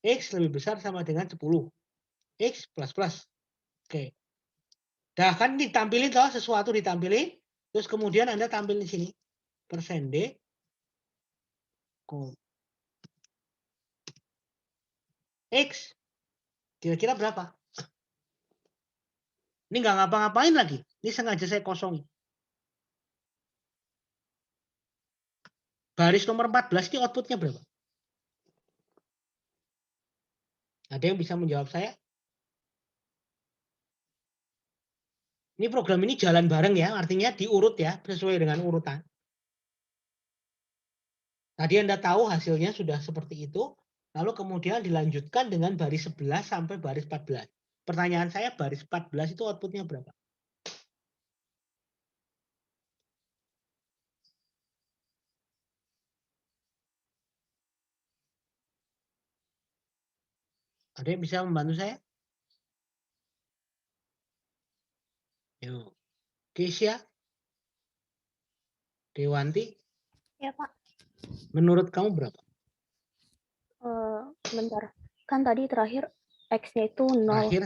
X lebih besar sama dengan 10. X plus plus. Oke. Dah kan ditampilin toh, sesuatu ditampilin. Terus kemudian Anda tampil di sini. Persen D. X. Kira-kira berapa? Ini nggak ngapa-ngapain lagi. Ini sengaja saya kosongin. Baris nomor 14 ini outputnya berapa? Ada yang bisa menjawab saya? Ini program ini jalan bareng ya, artinya diurut ya, sesuai dengan urutan. Tadi Anda tahu hasilnya sudah seperti itu, lalu kemudian dilanjutkan dengan baris 11 sampai baris 14. Pertanyaan saya, baris 14 itu outputnya berapa? Ada yang bisa membantu saya? Yuk. Keisha? Dewanti? Ya, Pak. Menurut kamu berapa? Bentar. Kan tadi terakhir X-nya itu 0. Terakhir,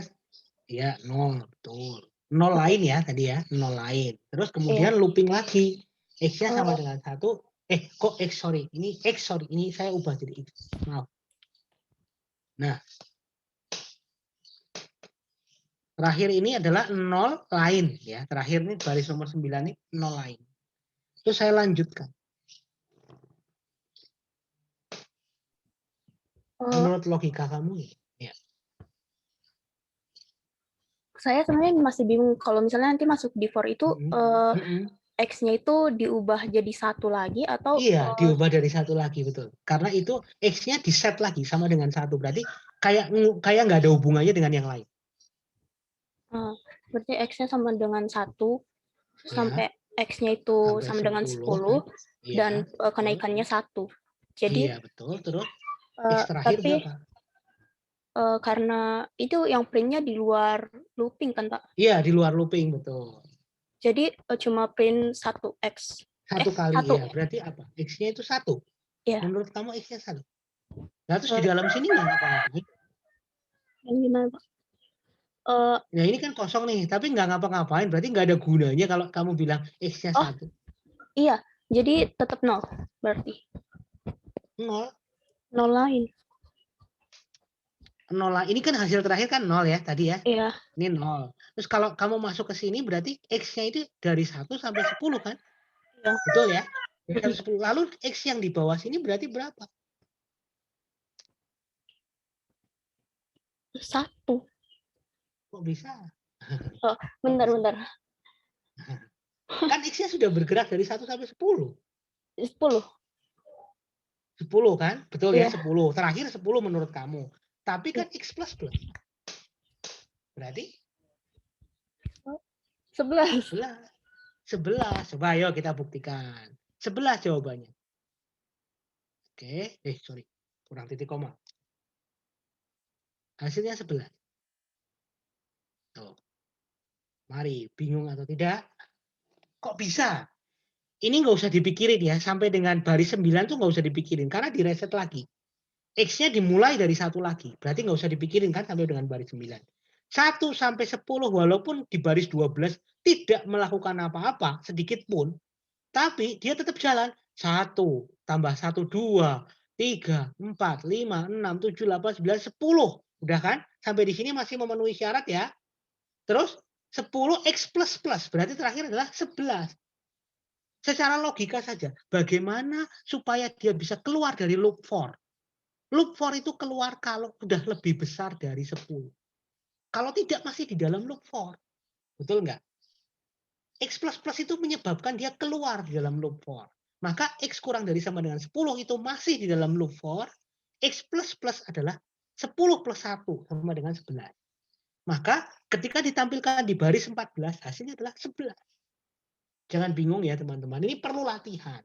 ya 0, betul. 0 lain ya tadi ya, 0 lain. Terus kemudian looping lagi. X-nya sama dengan 1. Kok X, sorry. Ini X, sorry. Ini saya ubah jadi X. Maaf. Nah. Terakhir ini adalah 0 lain ya. Terakhir ini baris nomor 9 ini 0 lain. Terus saya lanjutkan. Menurut logika kamu ya. Saya sebenarnya masih bingung kalau misalnya nanti masuk di for itu X-nya itu diubah jadi 1 lagi atau iya, diubah dari 1 lagi, betul. Karena itu X-nya di set lagi sama dengan 1. Berarti kayak nggak ada hubungannya dengan yang lain. Berarti X-nya sama dengan 1 sampai X-nya itu sampai sama dengan 10 ya, dan kenaikannya 1. Jadi iya, betul. Terus X terakhir tapi berapa? Karena itu yang print-nya di luar looping kan, Pak? Iya, di luar looping, betul. Jadi cuma print 1X. 1 kali, 1. ya. Berarti apa? X-nya itu 1. Iya. Menurut kamu X-nya 1. Nah, terus di dalam sini nggak ngapa-ngapain. Gimana, Pak? Nah, ini kan kosong nih, tapi nggak ngapa-ngapain. Berarti nggak ada gunanya kalau kamu bilang X-nya 1. Iya, Jadi tetap 0 berarti. 0. 0 lain. 0 lah. Ini kan hasil terakhir kan 0 ya tadi ya. Iya. Ini 0. Terus kalau kamu masuk ke sini berarti X-nya itu dari 1 sampai 10 kan? Iya. Betul ya? Dari 1 sampai 10. Lalu X yang di bawah sini berarti berapa? 1. Kok bisa? Oh, bentar. Kan X-nya sudah bergerak dari 1 sampai 10. 10. 10 kan? Betul ya, Iya. 10. Terakhir 10 menurut kamu. Tapi kan X plus plus. Berarti 11. 11. Coba ayo kita buktikan. 11 jawabannya. Oke, sorry. Kurang titik koma. Hasilnya 11. Tuh. Mari, bingung atau tidak? Kok bisa? Ini nggak usah dipikirin ya. Sampai dengan baris 9 tuh nggak usah dipikirin. Karena direset lagi. X-nya dimulai dari 1 lagi. Berarti nggak usah dipikirin kan sampai dengan baris 9. 1 sampai 10 walaupun di baris 12 tidak melakukan apa-apa sedikit pun. Tapi dia tetap jalan. 1 tambah 1, 2, 3, 4, 5, 6, 7, 8, 9, 10. Udah kan? Sampai di sini masih memenuhi syarat ya. Terus 10 X plus plus. Berarti terakhir adalah 11. Secara logika saja. Bagaimana supaya dia bisa keluar dari loop for? Loop for itu keluar kalau sudah lebih besar dari 10. Kalau tidak masih di dalam loop for. Betul nggak? X plus plus itu menyebabkan dia keluar di dalam loop for. Maka X kurang dari sama dengan 10 itu masih di dalam loop for. X plus plus adalah 10 plus 1 sama dengan 11. Maka ketika ditampilkan di baris 14 hasilnya adalah 11. Jangan bingung ya teman-teman. Ini perlu latihan.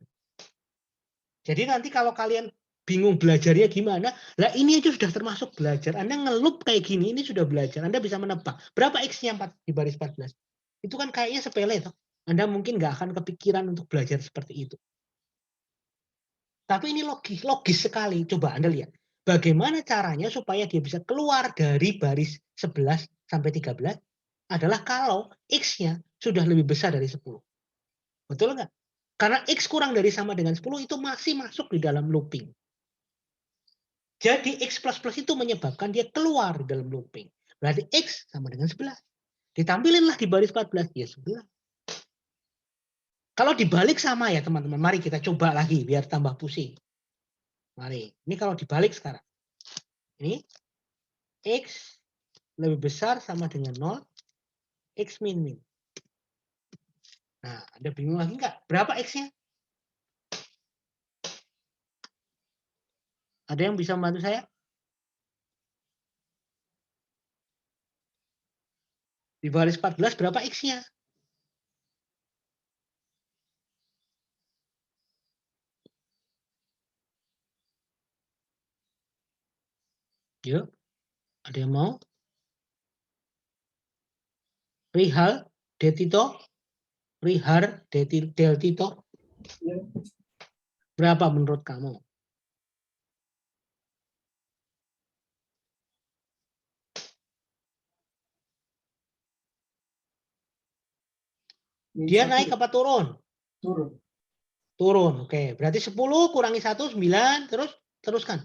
Jadi nanti kalau kalian bingung belajarnya gimana, lah ini aja sudah termasuk belajar. Anda ngelup kayak gini, ini sudah belajar. Anda bisa menebak. Berapa X-nya di baris 14? Itu kan kayaknya sepele. Toh. Anda mungkin nggak akan kepikiran untuk belajar seperti itu. Tapi ini logis sekali. Coba Anda lihat. Bagaimana caranya supaya dia bisa keluar dari baris 11 sampai 13 adalah kalau X-nya sudah lebih besar dari 10. Betul nggak? Karena X kurang dari sama dengan 10 itu masih masuk di dalam looping. Jadi X plus plus itu menyebabkan dia keluar di dalam looping. Berarti X sama dengan 11. Ditampilinlah di baris 14, ya 11. Kalau dibalik sama ya teman-teman. Mari kita coba lagi biar tambah pusing. Mari. Ini kalau dibalik sekarang. Ini X lebih besar sama dengan 0. X min min. Nah, Anda bingung lagi nggak? Berapa X-nya? Ada yang bisa membantu saya? Di baris 14 berapa X-nya? Yuk, ada yang mau? Rihal, Detito, Rihar, Deltito. Berapa menurut kamu? Dia naik apa turun? Turun. Turun, oke. Berarti 10 kurangi 1, 9, teruskan.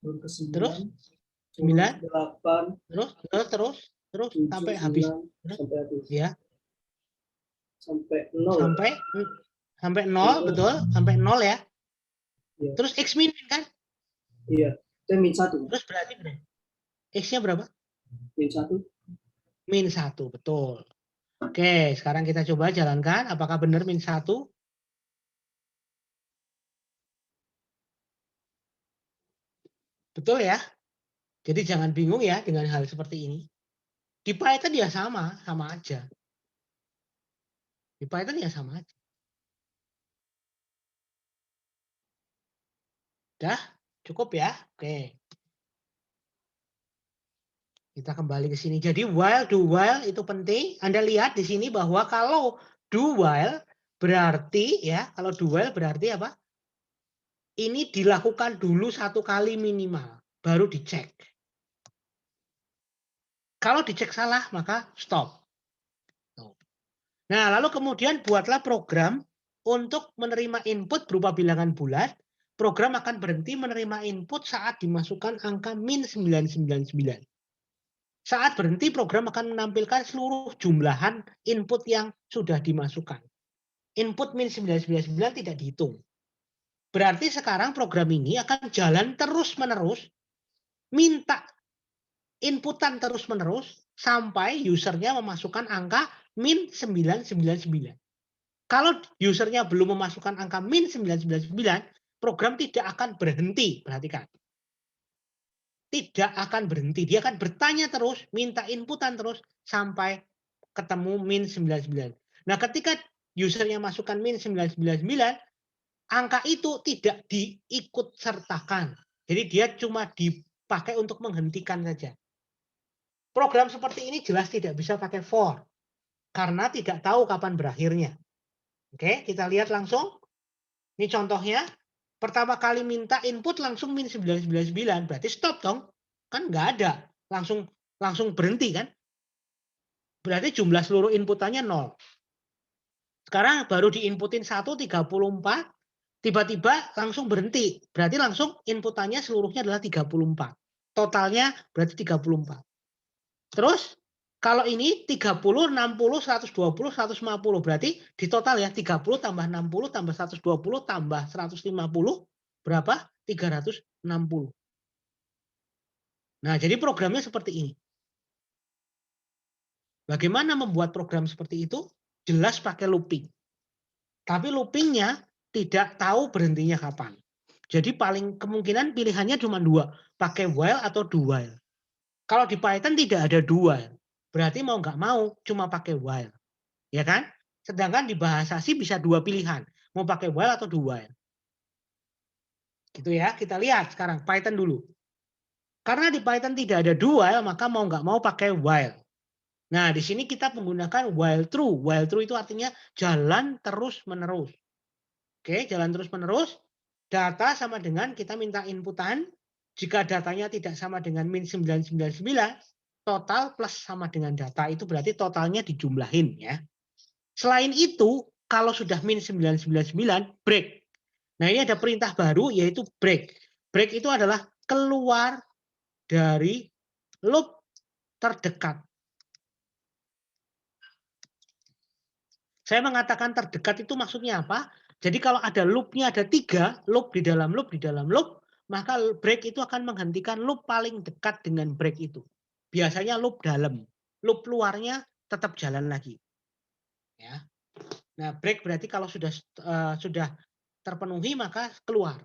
Turun ke 9. Terus? 9. 8. Terus 7, sampai habis. 9, sampai habis. Ya. Sampai 0. Sampai 0, betul. Sampai 0 ya. Ya. Terus X min kan? Iya. Itu min 1. Terus berarti X-nya berapa? Min 1. Min 1, betul. Oke, sekarang kita coba jalankan. Apakah benar min 1? Betul ya? Jadi jangan bingung ya dengan hal seperti ini. Di Python ya sama aja. Di Python ya sama aja. Udah? Cukup ya? Oke. Kita kembali ke sini. Jadi while, do while itu penting. Anda lihat di sini bahwa kalau do while berarti ya, kalau do while berarti apa? Ini dilakukan dulu 1 kali minimal, baru dicek. Kalau dicek salah, maka stop. Nah, lalu kemudian buatlah program untuk menerima input berupa bilangan bulat, program akan berhenti menerima input saat dimasukkan angka min 999. Saat berhenti, program akan menampilkan seluruh jumlahan input yang sudah dimasukkan. Input min 999 tidak dihitung. Berarti sekarang program ini akan jalan terus-menerus, minta inputan terus-menerus, sampai usernya memasukkan angka min 999. Kalau usernya belum memasukkan angka min 999, program tidak akan berhenti. Perhatikan. Tidak akan berhenti. Dia akan bertanya terus, minta inputan terus, sampai ketemu min 99. Nah, ketika usernya masukkan min 999, angka itu tidak diikut sertakan. Jadi dia cuma dipakai untuk menghentikan saja. Program seperti ini jelas tidak bisa pakai for. Karena tidak tahu kapan berakhirnya. Oke, kita lihat langsung. Ini contohnya. Pertama kali minta input langsung min 999. Berarti stop dong. Kan nggak ada. Langsung berhenti kan. Berarti jumlah seluruh inputannya 0. Sekarang baru diinputin 134. Tiba-tiba langsung berhenti. Berarti langsung inputannya seluruhnya adalah 34. Totalnya berarti 34. Terus kalau ini 30, 60, 120, 150. Berarti di total ya 30 tambah 60 tambah 120 tambah 150 berapa? 360. Nah, jadi programnya seperti ini. Bagaimana membuat program seperti itu? Jelas pakai looping. Tapi loopingnya tidak tahu berhentinya kapan. Jadi paling kemungkinan pilihannya cuma 2. Pakai while atau do while. Kalau di Python tidak ada do while. Berarti mau nggak mau cuma pakai while. Ya kan? Sedangkan di bahasa C bisa 2 pilihan. Mau pakai while atau do while. Gitu ya. Kita lihat sekarang Python dulu. Karena di Python tidak ada do while, maka mau nggak mau pakai while. Nah, di sini kita menggunakan while true. While true itu artinya jalan terus-menerus. Oke, jalan terus-menerus. Data sama dengan kita minta inputan. Jika datanya tidak sama dengan min 999, total plus sama dengan data itu berarti totalnya dijumlahin ya. Selain itu, kalau sudah min 999, break. Nah, ini ada perintah baru yaitu break. Break itu adalah keluar dari loop terdekat. Saya mengatakan terdekat itu maksudnya apa? Jadi kalau ada loopnya ada 3, loop di dalam loop, di dalam loop, maka break itu akan menghentikan loop paling dekat dengan break itu. Biasanya loop dalam, loop luarnya tetap jalan lagi. Ya. Nah, break berarti kalau sudah terpenuhi maka keluar.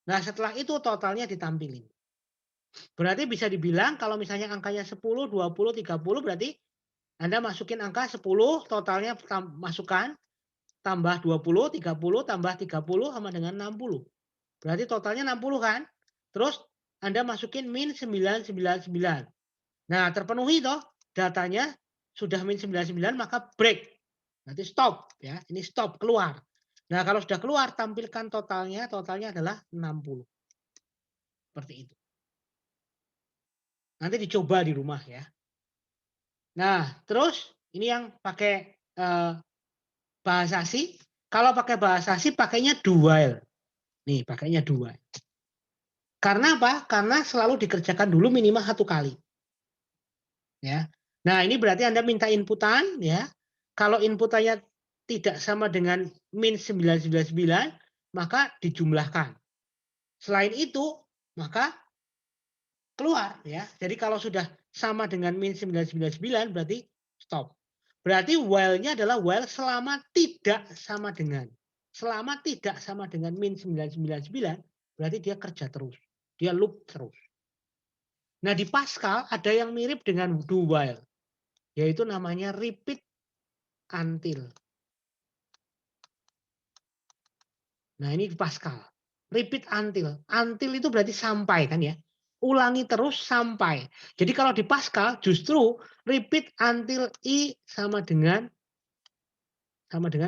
Nah, setelah itu totalnya ditampilin. Berarti bisa dibilang kalau misalnya angkanya 10, 20, 30 berarti Anda masukin angka 10, totalnya masukkan, tambah 20, 30, tambah 30 sama dengan 60. Berarti totalnya 60 kan? Terus Anda masukin min 999. Nah, terpenuhi toh datanya sudah min 99 maka break. Berarti stop ya. Ini stop, keluar. Nah, kalau sudah keluar tampilkan totalnya adalah 60. Seperti itu. Nanti dicoba di rumah ya. Nah, terus ini yang pakai bahasa C. Kalau pakai bahasa C pakainya do while. Nih, pakainya do while. Karena apa? Karena selalu dikerjakan dulu minimal 1 kali. Ya. Nah, ini berarti Anda minta inputan ya. Kalau inputannya tidak sama dengan min 999, maka dijumlahkan. Selain itu, maka keluar ya. Jadi kalau sudah sama dengan min 999 berarti stop. Berarti while-nya adalah while selama tidak sama dengan. Selama tidak sama dengan min 999 berarti dia kerja terus. Dia loop terus. Nah, di Pascal ada yang mirip dengan do while. Yaitu namanya repeat until. Nah, ini di Pascal. Repeat until. Until itu berarti sampai kan ya. Ulangi terus sampai. Jadi kalau di Pascal justru repeat until I sama dengan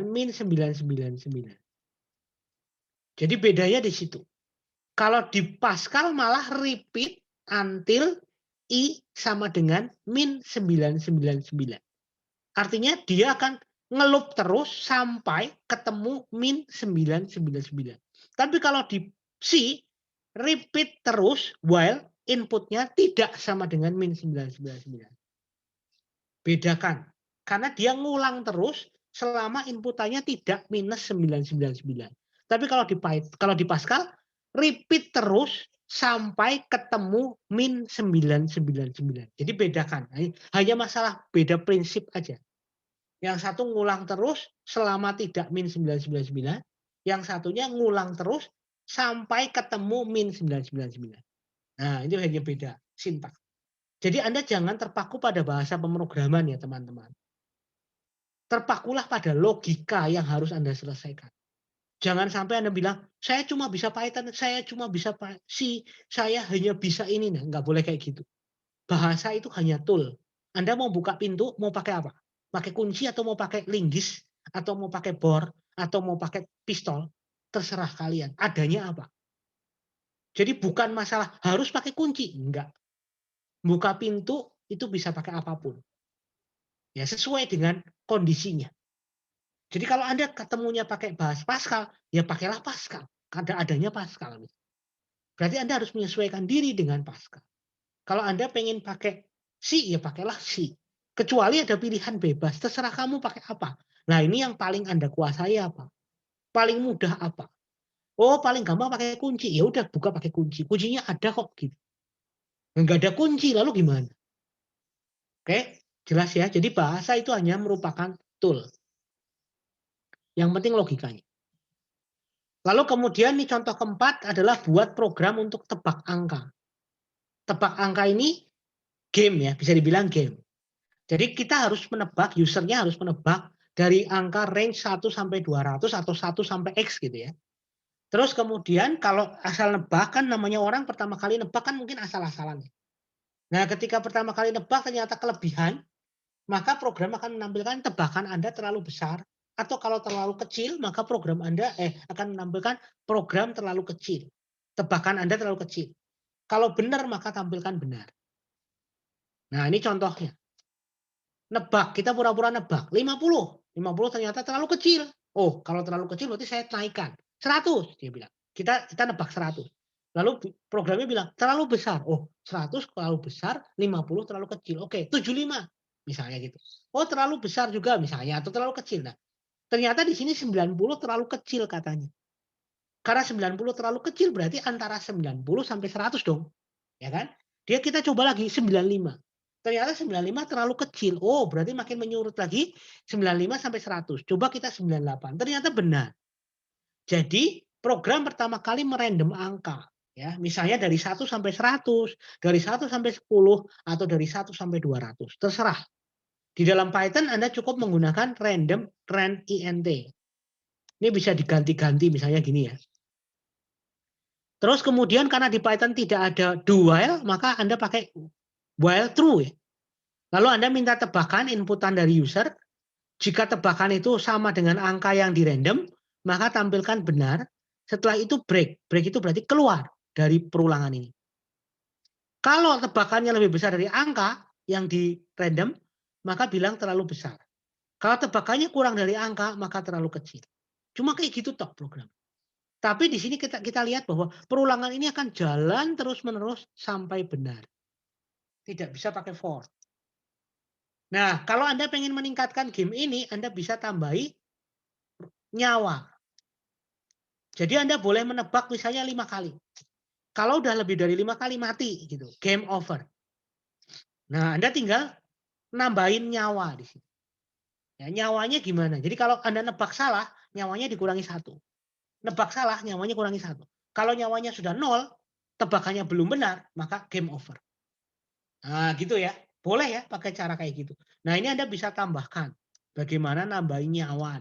min 999. Jadi bedanya di situ. Kalau di Pascal malah repeat until I sama dengan min 999. Artinya dia akan ngelup terus sampai ketemu min 999. Tapi kalau di C, repeat terus while inputnya tidak sama dengan min 999. Bedakan. Karena dia ngulang terus selama inputannya tidak minus 999. Tapi kalau di Pascal, repeat terus sampai ketemu min 999. Jadi bedakan. Hanya masalah beda prinsip aja. Yang satu ngulang terus selama tidak min 999. Yang satunya ngulang terus sampai ketemu min 999. Nah, itu hanya beda sintaks. Jadi Anda jangan terpaku pada bahasa pemrograman ya teman-teman. Terpakulah pada logika yang harus Anda selesaikan. Jangan sampai Anda bilang, saya cuma bisa Python, saya cuma bisa C, saya hanya bisa ini. Nah, nggak boleh kayak gitu. Bahasa itu hanya tool. Anda mau buka pintu, mau pakai apa? Pakai kunci atau mau pakai linggis, atau mau pakai bor, atau mau pakai pistol, terserah kalian. Adanya apa? Jadi bukan masalah harus pakai kunci, enggak. Buka pintu itu bisa pakai apapun. Ya, sesuai dengan kondisinya. Jadi kalau Anda ketemunya pakai bahasa Pascal, ya pakailah Pascal. Adanya Pascal. Berarti Anda harus menyesuaikan diri dengan Pascal. Kalau Anda pengen pakai C, ya pakailah C. Kecuali ada pilihan bebas, terserah kamu pakai apa. Nah, ini yang paling Anda kuasai apa? Paling mudah apa? Oh, paling gampang pakai kunci. Ya udah buka pakai kunci. Kuncinya ada kok gitu. Enggak ada kunci, lalu gimana? Oke, jelas ya. Jadi bahasa itu hanya merupakan tool. Yang penting logikanya. Lalu kemudian nih contoh keempat adalah buat program untuk tebak angka. Tebak angka ini game ya, bisa dibilang game. Jadi kita harus menebak, usernya harus menebak dari angka range 1 sampai 200 atau 1 sampai X gitu ya. Terus kemudian kalau asal nebak kan namanya orang pertama kali nebak kan mungkin asal-asalan. Nah ketika pertama kali nebak ternyata kelebihan, maka program akan menampilkan tebakan Anda terlalu besar, atau kalau terlalu kecil, maka program Anda akan menampilkan program terlalu kecil. Tebakan Anda terlalu kecil. Kalau benar, maka tampilkan benar. Nah, ini contohnya. Nebak, kita pura-pura nebak. 50. 50 ternyata terlalu kecil. Oh, kalau terlalu kecil berarti saya naikkan. 100, dia bilang. Kita nebak 100. Lalu programnya bilang, terlalu besar. Oh, 100 terlalu besar, 50 terlalu kecil. Oke, 75. Misalnya gitu. Oh, terlalu besar juga misalnya atau terlalu kecil. Nah, ternyata di sini 90 terlalu kecil katanya. Karena 90 terlalu kecil berarti antara 90 sampai 100 dong. Ya kan? Kita coba lagi 95. Ternyata 95 terlalu kecil. Oh, berarti makin menyurut lagi 95 sampai 100. Coba kita 98. Ternyata benar. Jadi, program pertama kali merandom angka. Ya, misalnya dari 1 sampai 100, dari 1 sampai 10, atau dari 1 sampai 200. Terserah. Di dalam Python Anda cukup menggunakan random int. Ini bisa diganti-ganti misalnya gini ya. Terus kemudian karena di Python tidak ada do while, maka Anda pakai while true ya. Lalu Anda minta tebakan inputan dari user. Jika tebakan itu sama dengan angka yang di random, maka tampilkan benar. Setelah itu break. Break itu berarti keluar dari perulangan ini. Kalau tebakannya lebih besar dari angka yang di random, maka bilang terlalu besar. Kalau tebakannya kurang dari angka, maka terlalu kecil. Cuma kayak gitu toh program. Tapi di sini kita lihat bahwa perulangan ini akan jalan terus-menerus sampai benar. Tidak bisa pakai for. Nah, kalau Anda pengen meningkatkan game ini, Anda bisa tambahi nyawa. Jadi Anda boleh menebak misalnya 5 kali. Kalau udah lebih dari 5 kali mati gitu, game over. Nah, Anda tinggal nambahin nyawa di sini. Ya, nyawanya gimana? Jadi kalau Anda nebak salah, nyawanya dikurangi 1. Nebak salah, nyawanya kurangi 1. Kalau nyawanya sudah 0, tebakannya belum benar, maka game over. Nah, gitu ya. Boleh ya pakai cara kayak gitu. Nah, ini Anda bisa tambahkan bagaimana nambahin nyawa.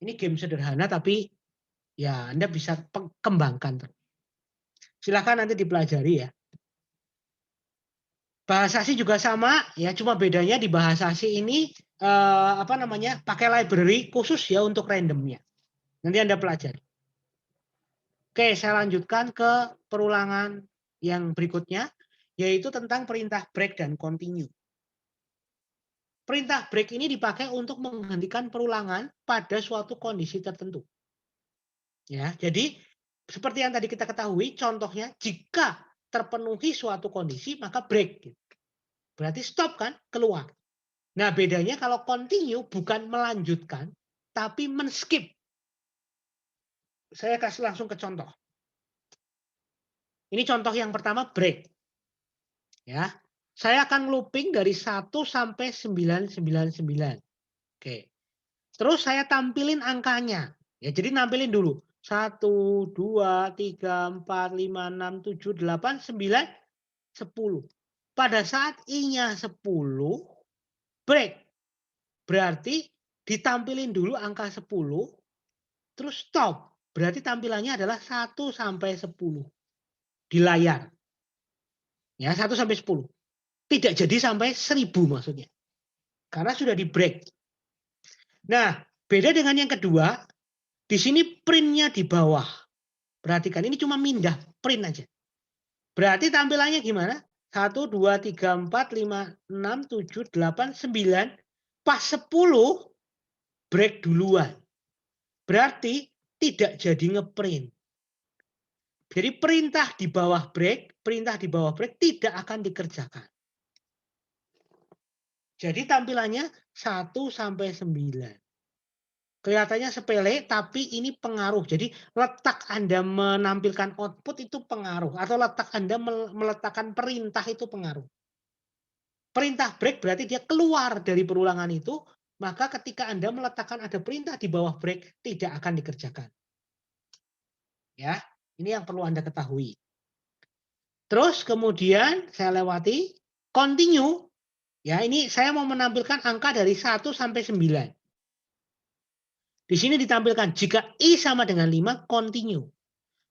Ini game sederhana tapi ya Anda bisa kembangkan. Silakan nanti dipelajari ya. Bahasa C juga sama ya, cuma bedanya di bahasa C ini pakai library khusus ya untuk randomnya. Nanti Anda pelajari. Oke, saya lanjutkan ke perulangan yang berikutnya, yaitu tentang perintah break dan continue. Perintah break ini dipakai untuk menghentikan perulangan pada suatu kondisi tertentu. Ya, jadi seperti yang tadi kita ketahui, contohnya jika terpenuhi suatu kondisi maka break. Berarti stop kan, keluar. Nah, bedanya kalau continue bukan melanjutkan, tapi men-skip. Saya kasih langsung ke contoh. Ini contoh yang pertama, break. Ya, saya akan looping dari 1 sampai 999. Oke. Terus saya tampilin angkanya. Ya, jadi nampilin dulu. 1, 2, 3, 4, 5, 6, 7, 8, 9, 10. Pada saat I-nya 10, break. Berarti ditampilin dulu angka 10, terus stop. Berarti tampilannya adalah 1 sampai 10 di layar. Ya, 1 sampai 10. Tidak jadi sampai 1000 maksudnya. Karena sudah di break. Nah, beda dengan yang kedua, di sini print-nya di bawah. Perhatikan, ini cuma mindah print aja. Berarti tampilannya gimana? 1, 2, 3, 4, 5, 6, 7, 8, 9. Pas 10, break duluan. Berarti tidak jadi ngeprint. Jadi perintah di bawah break tidak akan dikerjakan. Jadi tampilannya 1 sampai 9. Kelihatannya sepele, tapi ini pengaruh. Jadi letak Anda menampilkan output itu pengaruh. Atau letak Anda meletakkan perintah itu pengaruh. Perintah break berarti dia keluar dari perulangan itu, maka ketika Anda meletakkan ada perintah di bawah break, tidak akan dikerjakan. Ya, ini yang perlu Anda ketahui. Terus kemudian saya lewati, continue. Ya, ini saya mau menampilkan angka dari 1 sampai 9. Di sini ditampilkan jika I sama dengan 5, continue.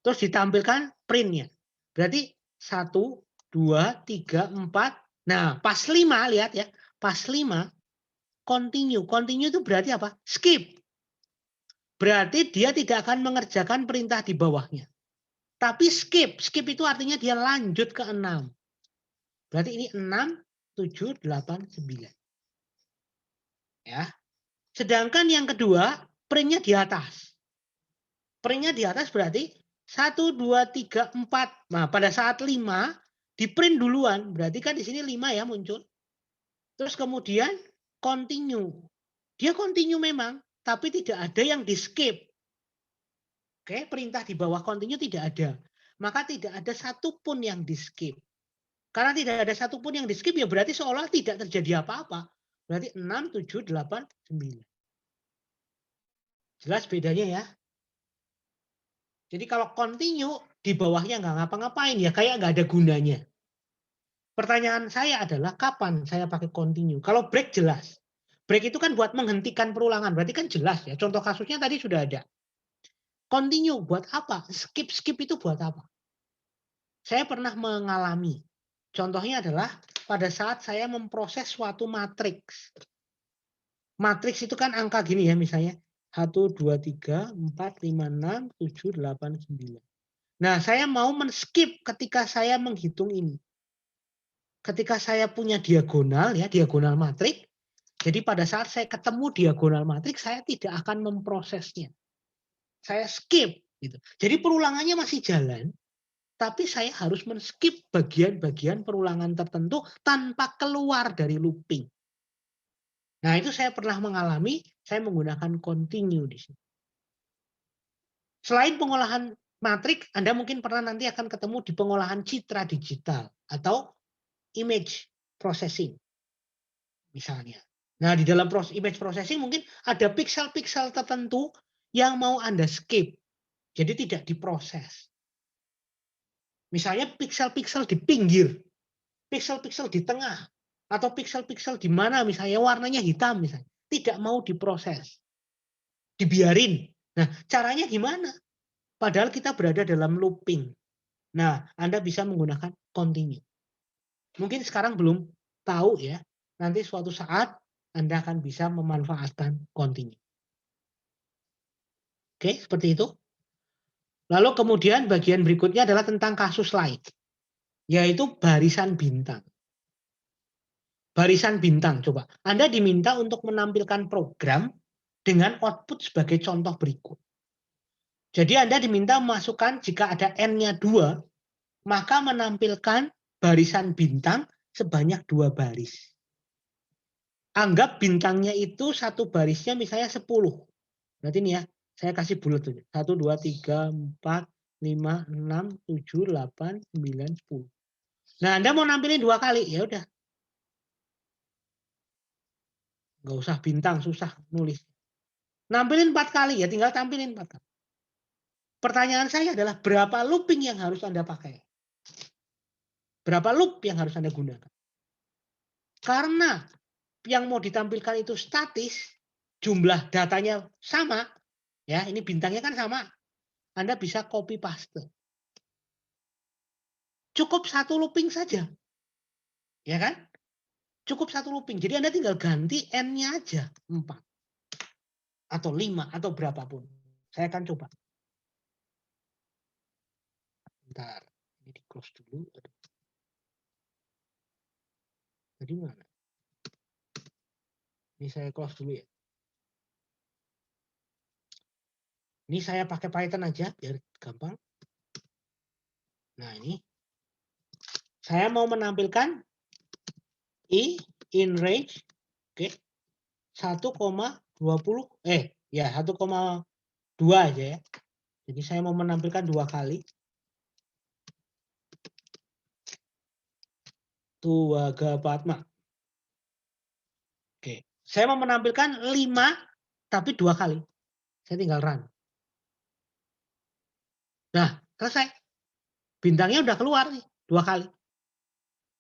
Terus ditampilkan print-nya. Berarti 1, 2, 3, 4. Nah, pas 5, lihat ya. Pas 5, continue. Continue itu berarti apa? Skip. Berarti dia tidak akan mengerjakan perintah di bawahnya. Tapi skip. Skip itu artinya dia lanjut ke 6. Berarti ini 6, 7, 8, 9. Ya. Sedangkan yang kedua, print-nya di atas. Print-nya di atas berarti 1, 2, 3, 4. Nah, pada saat 5 di print duluan, berarti kan di sini 5 ya muncul. Terus kemudian continue. Dia continue memang, tapi tidak ada yang di skip. Oke, perintah di bawah continue tidak ada. Maka tidak ada satupun yang di skip. Karena tidak ada satupun yang di skip, ya berarti seolah tidak terjadi apa-apa. Berarti 6, 7, 8, 9. Jelas bedanya ya. Jadi kalau continue, di bawahnya nggak ngapa-ngapain, ya kayak nggak ada gunanya. Pertanyaan saya adalah kapan saya pakai continue? Kalau break jelas. Break itu kan buat menghentikan perulangan, berarti kan jelas ya. Contoh kasusnya tadi sudah ada. Continue buat apa? Skip itu buat apa? Saya pernah mengalami. Contohnya adalah pada saat saya memproses suatu matriks. Matriks itu kan angka gini ya misalnya. 1, 2, 3, 4, 5, 6, 7, 8, 9. Nah, saya mau men-skip ketika saya menghitung ini. Ketika saya punya diagonal ya, diagonal matrik. Jadi pada saat saya ketemu diagonal matrik, saya tidak akan memprosesnya. Saya skip gitu. Jadi perulangannya masih jalan, tapi saya harus men-skip bagian-bagian perulangan tertentu tanpa keluar dari looping. Nah, itu saya pernah mengalami, saya menggunakan continue di sini. Selain pengolahan matrik, Anda mungkin pernah nanti akan ketemu di pengolahan citra digital atau image processing misalnya. Nah, di dalam image processing mungkin ada pixel-pixel tertentu yang mau Anda skip. Jadi tidak diproses. Misalnya pixel-pixel di pinggir, pixel-pixel di tengah, atau pixel-pixel di mana misalnya warnanya hitam misalnya, tidak mau diproses. Dibiarin. Nah, caranya gimana? Padahal kita berada dalam looping. Nah, Anda bisa menggunakan continue. Mungkin sekarang belum tahu ya. Nanti suatu saat Anda akan bisa memanfaatkan continue. Oke, seperti itu. Lalu kemudian bagian berikutnya adalah tentang kasus lain. Yaitu barisan bintang. barisan bintang. Coba, Anda diminta untuk menampilkan program dengan output sebagai contoh berikut. Jadi Anda diminta memasukkan jika ada N-nya 2, maka menampilkan barisan bintang sebanyak 2 baris. Anggap bintangnya itu satu barisnya misalnya 10. Berarti ini ya, saya kasih bulat tuh. 1, 2, 3, 4, 5, 6, 7, 8, 9, 10. Nah, Anda mau nampilin 2 kali, ya udah. Nggak usah bintang, susah nulis. Nampilin 4 kali, ya tinggal tampilin 4 kali. Pertanyaan saya adalah berapa looping yang harus Anda pakai? Berapa loop yang harus Anda gunakan? Karena yang mau ditampilkan itu statis, jumlah datanya sama, ya ini bintangnya kan sama, Anda bisa copy paste. Cukup 1 looping saja, ya kan? Cukup 1 looping. Jadi Anda tinggal ganti N-nya aja 4 atau 5 atau berapapun. Saya akan coba. Bentar, ini di close dulu. Tadi mana? Ini saya close dulu ya. Ini saya pakai Python aja biar gampang. Nah ini. Saya mau menampilkan I in range. Oke. 1,20. Ya 1,2 aja ya. Jadi saya mau menampilkan 2 kali. 2 Gapatma. Oke. Saya mau menampilkan 5 tapi 2 kali. Saya tinggal run. Nah, selesai. Bintangnya udah keluar nih 2 kali.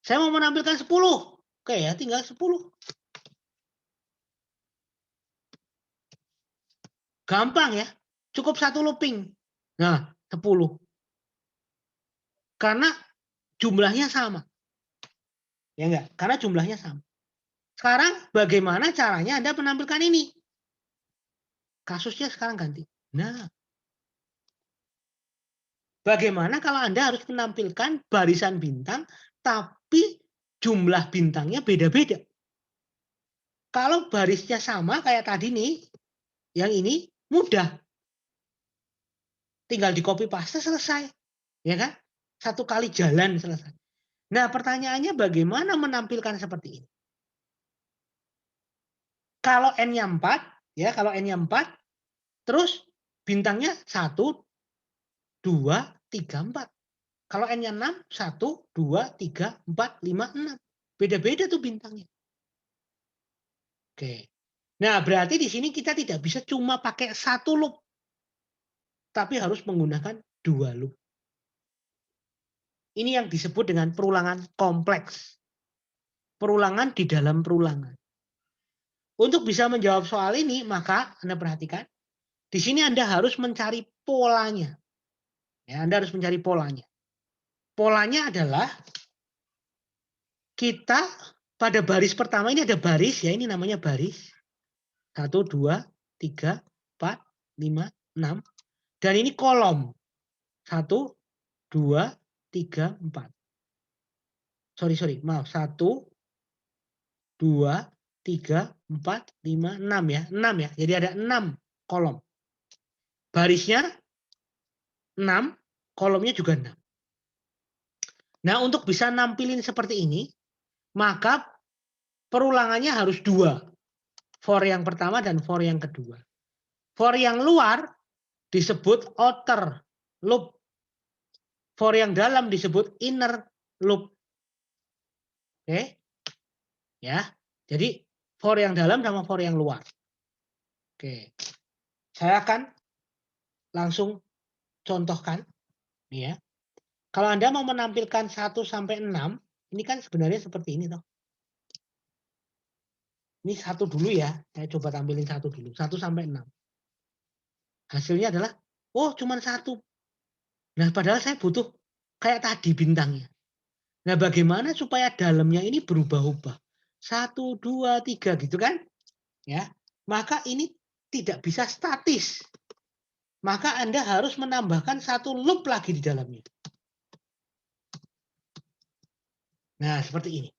Saya mau menampilkan 10. Oke ya, tinggal 10. Gampang ya. Cukup 1 looping. Nah, 10. Karena jumlahnya sama. Ya enggak? Karena jumlahnya sama. Sekarang bagaimana caranya Anda menampilkan ini? Kasusnya sekarang ganti. Nah, bagaimana kalau Anda harus menampilkan barisan bintang, tapi jumlah bintangnya beda-beda? Kalau barisnya sama kayak tadi nih, yang ini mudah. Tinggal di copy paste selesai. Ya kan? 1 kali jalan selesai. Nah, pertanyaannya bagaimana menampilkan seperti ini? Kalau N-nya 4, ya, kalau N-nya 4, terus bintangnya 1, 2, 3, 4. Kalau N-nya 6, 1, 2, 3, 4, 5, 6. Beda-beda tuh bintangnya. Oke. Nah, berarti di sini kita tidak bisa cuma pakai 1 loop. Tapi harus menggunakan 2 loop. Ini yang disebut dengan perulangan kompleks. Perulangan di dalam perulangan. Untuk bisa menjawab soal ini, maka Anda perhatikan, di sini Anda harus mencari polanya. Ya, Anda harus mencari polanya. Polanya adalah kita pada baris pertama ini ada baris, ya ini namanya baris. 1, 2, 3, 4, 5, 6. Dan ini kolom. 1, 2, 3, 4. Sorry, maaf. 1, 2, 3, 4, 5, 6 ya. 6 ya. Jadi ada 6 kolom. Barisnya 6, kolomnya juga 6. Nah, untuk bisa nampilin seperti ini, maka perulangannya harus 2. For yang pertama dan for yang kedua. For yang luar disebut outer loop. For yang dalam disebut inner loop. Oke. Ya. Jadi for yang dalam sama for yang luar. Oke. Saya akan langsung contohkan. Nih ya. Kalau Anda mau menampilkan 1 sampai 6, ini kan sebenarnya seperti ini toh. Ini 1 dulu ya. Saya coba tampilin 1 dulu. 1 sampai 6. Hasilnya adalah, oh cuma 1. Nah padahal saya butuh kayak tadi bintangnya. Nah bagaimana supaya dalamnya ini berubah-ubah. 1, 2, 3 gitu kan. Ya, maka ini tidak bisa statis. Maka Anda harus menambahkan 1 loop lagi di dalamnya. Nah seperti ini.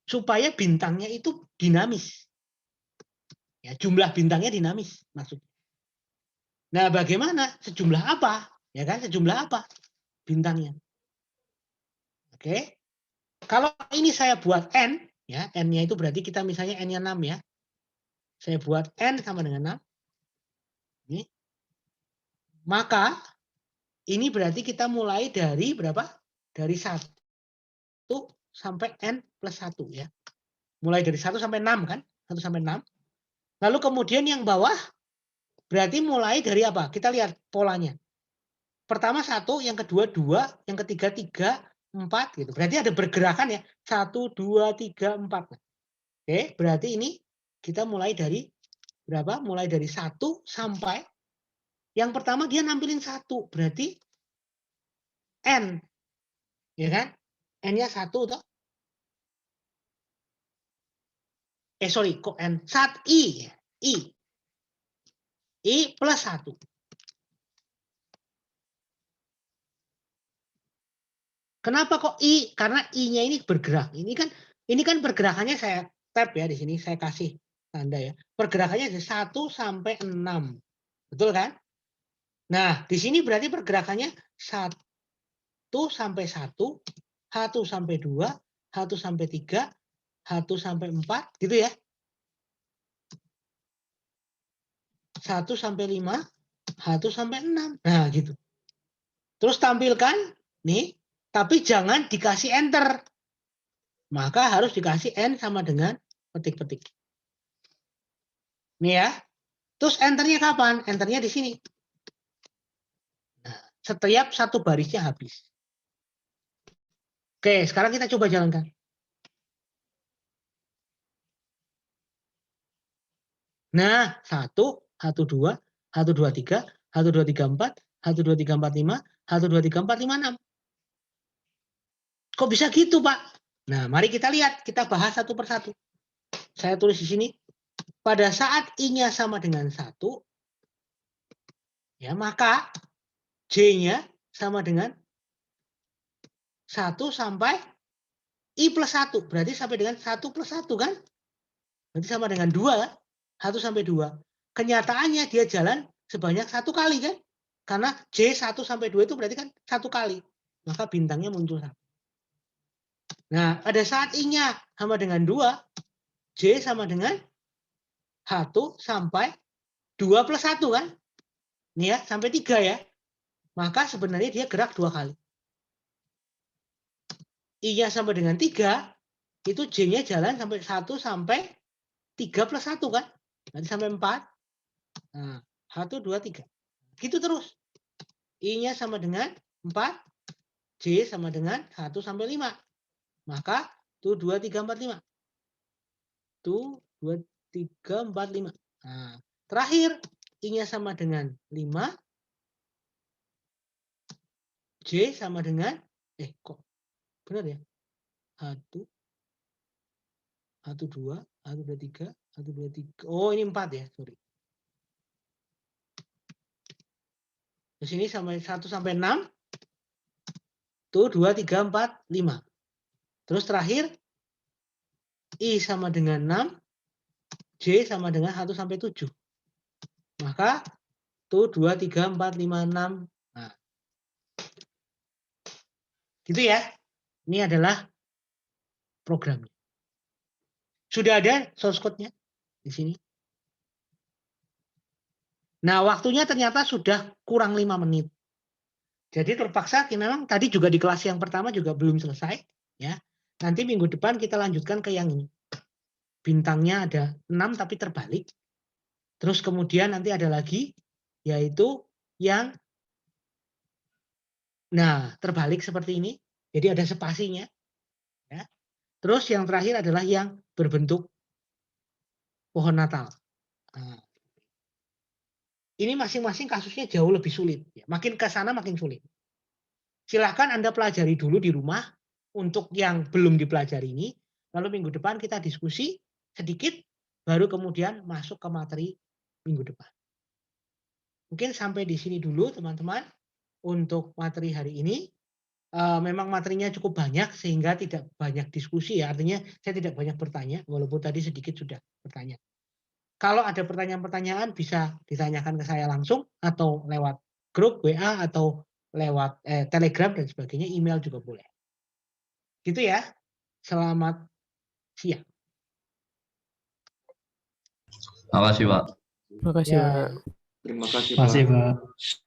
supaya bintangnya itu dinamis. Ya, jumlah bintangnya dinamis maksudnya. Nah, bagaimana? Sejumlah apa? Ya kan, sejumlah apa bintangnya? Oke. Kalau ini saya buat n, ya, n-nya itu berarti kita misalnya n-nya 6 ya. Saya buat n sama dengan 6. Ini. Maka ini berarti kita mulai dari berapa? Dari 1 sampai n plus 1 ya. Mulai dari 1 sampai 6 kan? 1 sampai 6. Lalu kemudian yang bawah berarti mulai dari apa? Kita lihat polanya. Pertama 1, yang kedua 2, yang ketiga 3, 4 gitu. Berarti ada bergerakan ya. 1, 2, 3, 4. Oke, berarti ini kita mulai dari berapa? Mulai dari 1 sampai yang pertama dia nampilin 1. Berarti n. Ya kan? N-nya 1 toh. Sorry, kok n? Saat I. I plus 1. Kenapa kok I? Karena I-nya ini bergerak. Ini kan pergerakannya saya tap ya di sini, saya kasih tanda ya. Pergerakannya dari 1 sampai 6. Betul kan? Nah, di sini berarti pergerakannya 1 sampai 1, 1 sampai 2, 1 sampai 3, 1 sampai 4 gitu ya. 1 sampai 5, 1 sampai 6. Nah, gitu. Terus tampilkan nih, tapi jangan dikasih enter. Maka harus dikasih n sama dengan petik-petik. Nih ya. Terus enternya kapan? Enternya di sini. Nah, setiap satu barisnya habis. Oke, sekarang kita coba jalankan. Nah, 1, 1, 2, 1, 2, 3, 1, 2, 3, 4, 1, 2, 3, 4, 5, 1, 2, 3, 4, 5, 6. Kok bisa gitu, Pak? Nah, mari kita lihat, kita bahas satu persatu. Saya tulis di sini, pada saat I-nya sama dengan 1, ya maka J-nya sama dengan 1 sampai I plus 1. Berarti sampai dengan 1 plus 1 kan? Berarti sama dengan 2, 1 sampai 2. Kenyataannya dia jalan sebanyak 1 kali kan? Karena J 1 sampai 2 itu berarti kan 1 kali. Maka bintangnya muncul 1. Nah, pada saat I-nya sama dengan 2, J sama dengan 1 sampai 2 plus 1 kan? Ini ya, sampai 3 ya. Maka sebenarnya dia gerak 2 kali. I-nya sama dengan 3, itu J-nya jalan sampai 1 sampai 3 plus 1 kan? Nanti sampai 4. Nah, 1, 2, 3. Gitu terus. I-nya sama dengan 4, J sama dengan 1 sampai 5. Maka tuh 2, 3, 4, 5. Tuh 2, 3, 4, 5. Nah, terakhir I-nya sama dengan 5. J sama dengan kok benar ya? 1 2, 1 2, 3, 1 2, 3. Oh, ini 4 ya, sorry. Di sini sampai 1 sampai 6. Tuh 2, 3, 4, 5. Terus terakhir I sama dengan 6, J sama dengan 1 sampai 7. Maka tuh 2, 3, 4, 5, 6. Nah. Gitu ya. Ini adalah programnya. Sudah ada source code-nya di sini. Nah, waktunya ternyata sudah kurang 5 menit. Jadi terpaksa memang tadi juga di kelas yang pertama juga belum selesai ya. Nanti minggu depan kita lanjutkan ke yang ini. Bintangnya ada 6 tapi terbalik. Terus kemudian nanti ada lagi yaitu yang terbalik seperti ini. Jadi ada spasinya. Ya. Terus yang terakhir adalah yang berbentuk pohon Natal. Nah, ini masing-masing kasusnya jauh lebih sulit. Makin ke sana makin sulit. Silahkan Anda pelajari dulu di rumah untuk yang belum dipelajari ini. Lalu minggu depan kita diskusi sedikit, baru kemudian masuk ke materi minggu depan. Mungkin sampai di sini dulu teman-teman untuk materi hari ini. memang materinya cukup banyak sehingga tidak banyak diskusi ya. Artinya saya tidak banyak bertanya walaupun tadi sedikit sudah bertanya. Kalau ada pertanyaan-pertanyaan bisa ditanyakan ke saya langsung atau lewat grup WA atau lewat Telegram dan sebagainya, email juga boleh. Gitu ya. Selamat siang. Makasih, Pak. Makasih, Ya. Pak. Terima kasih, Masih, Pak. Pak.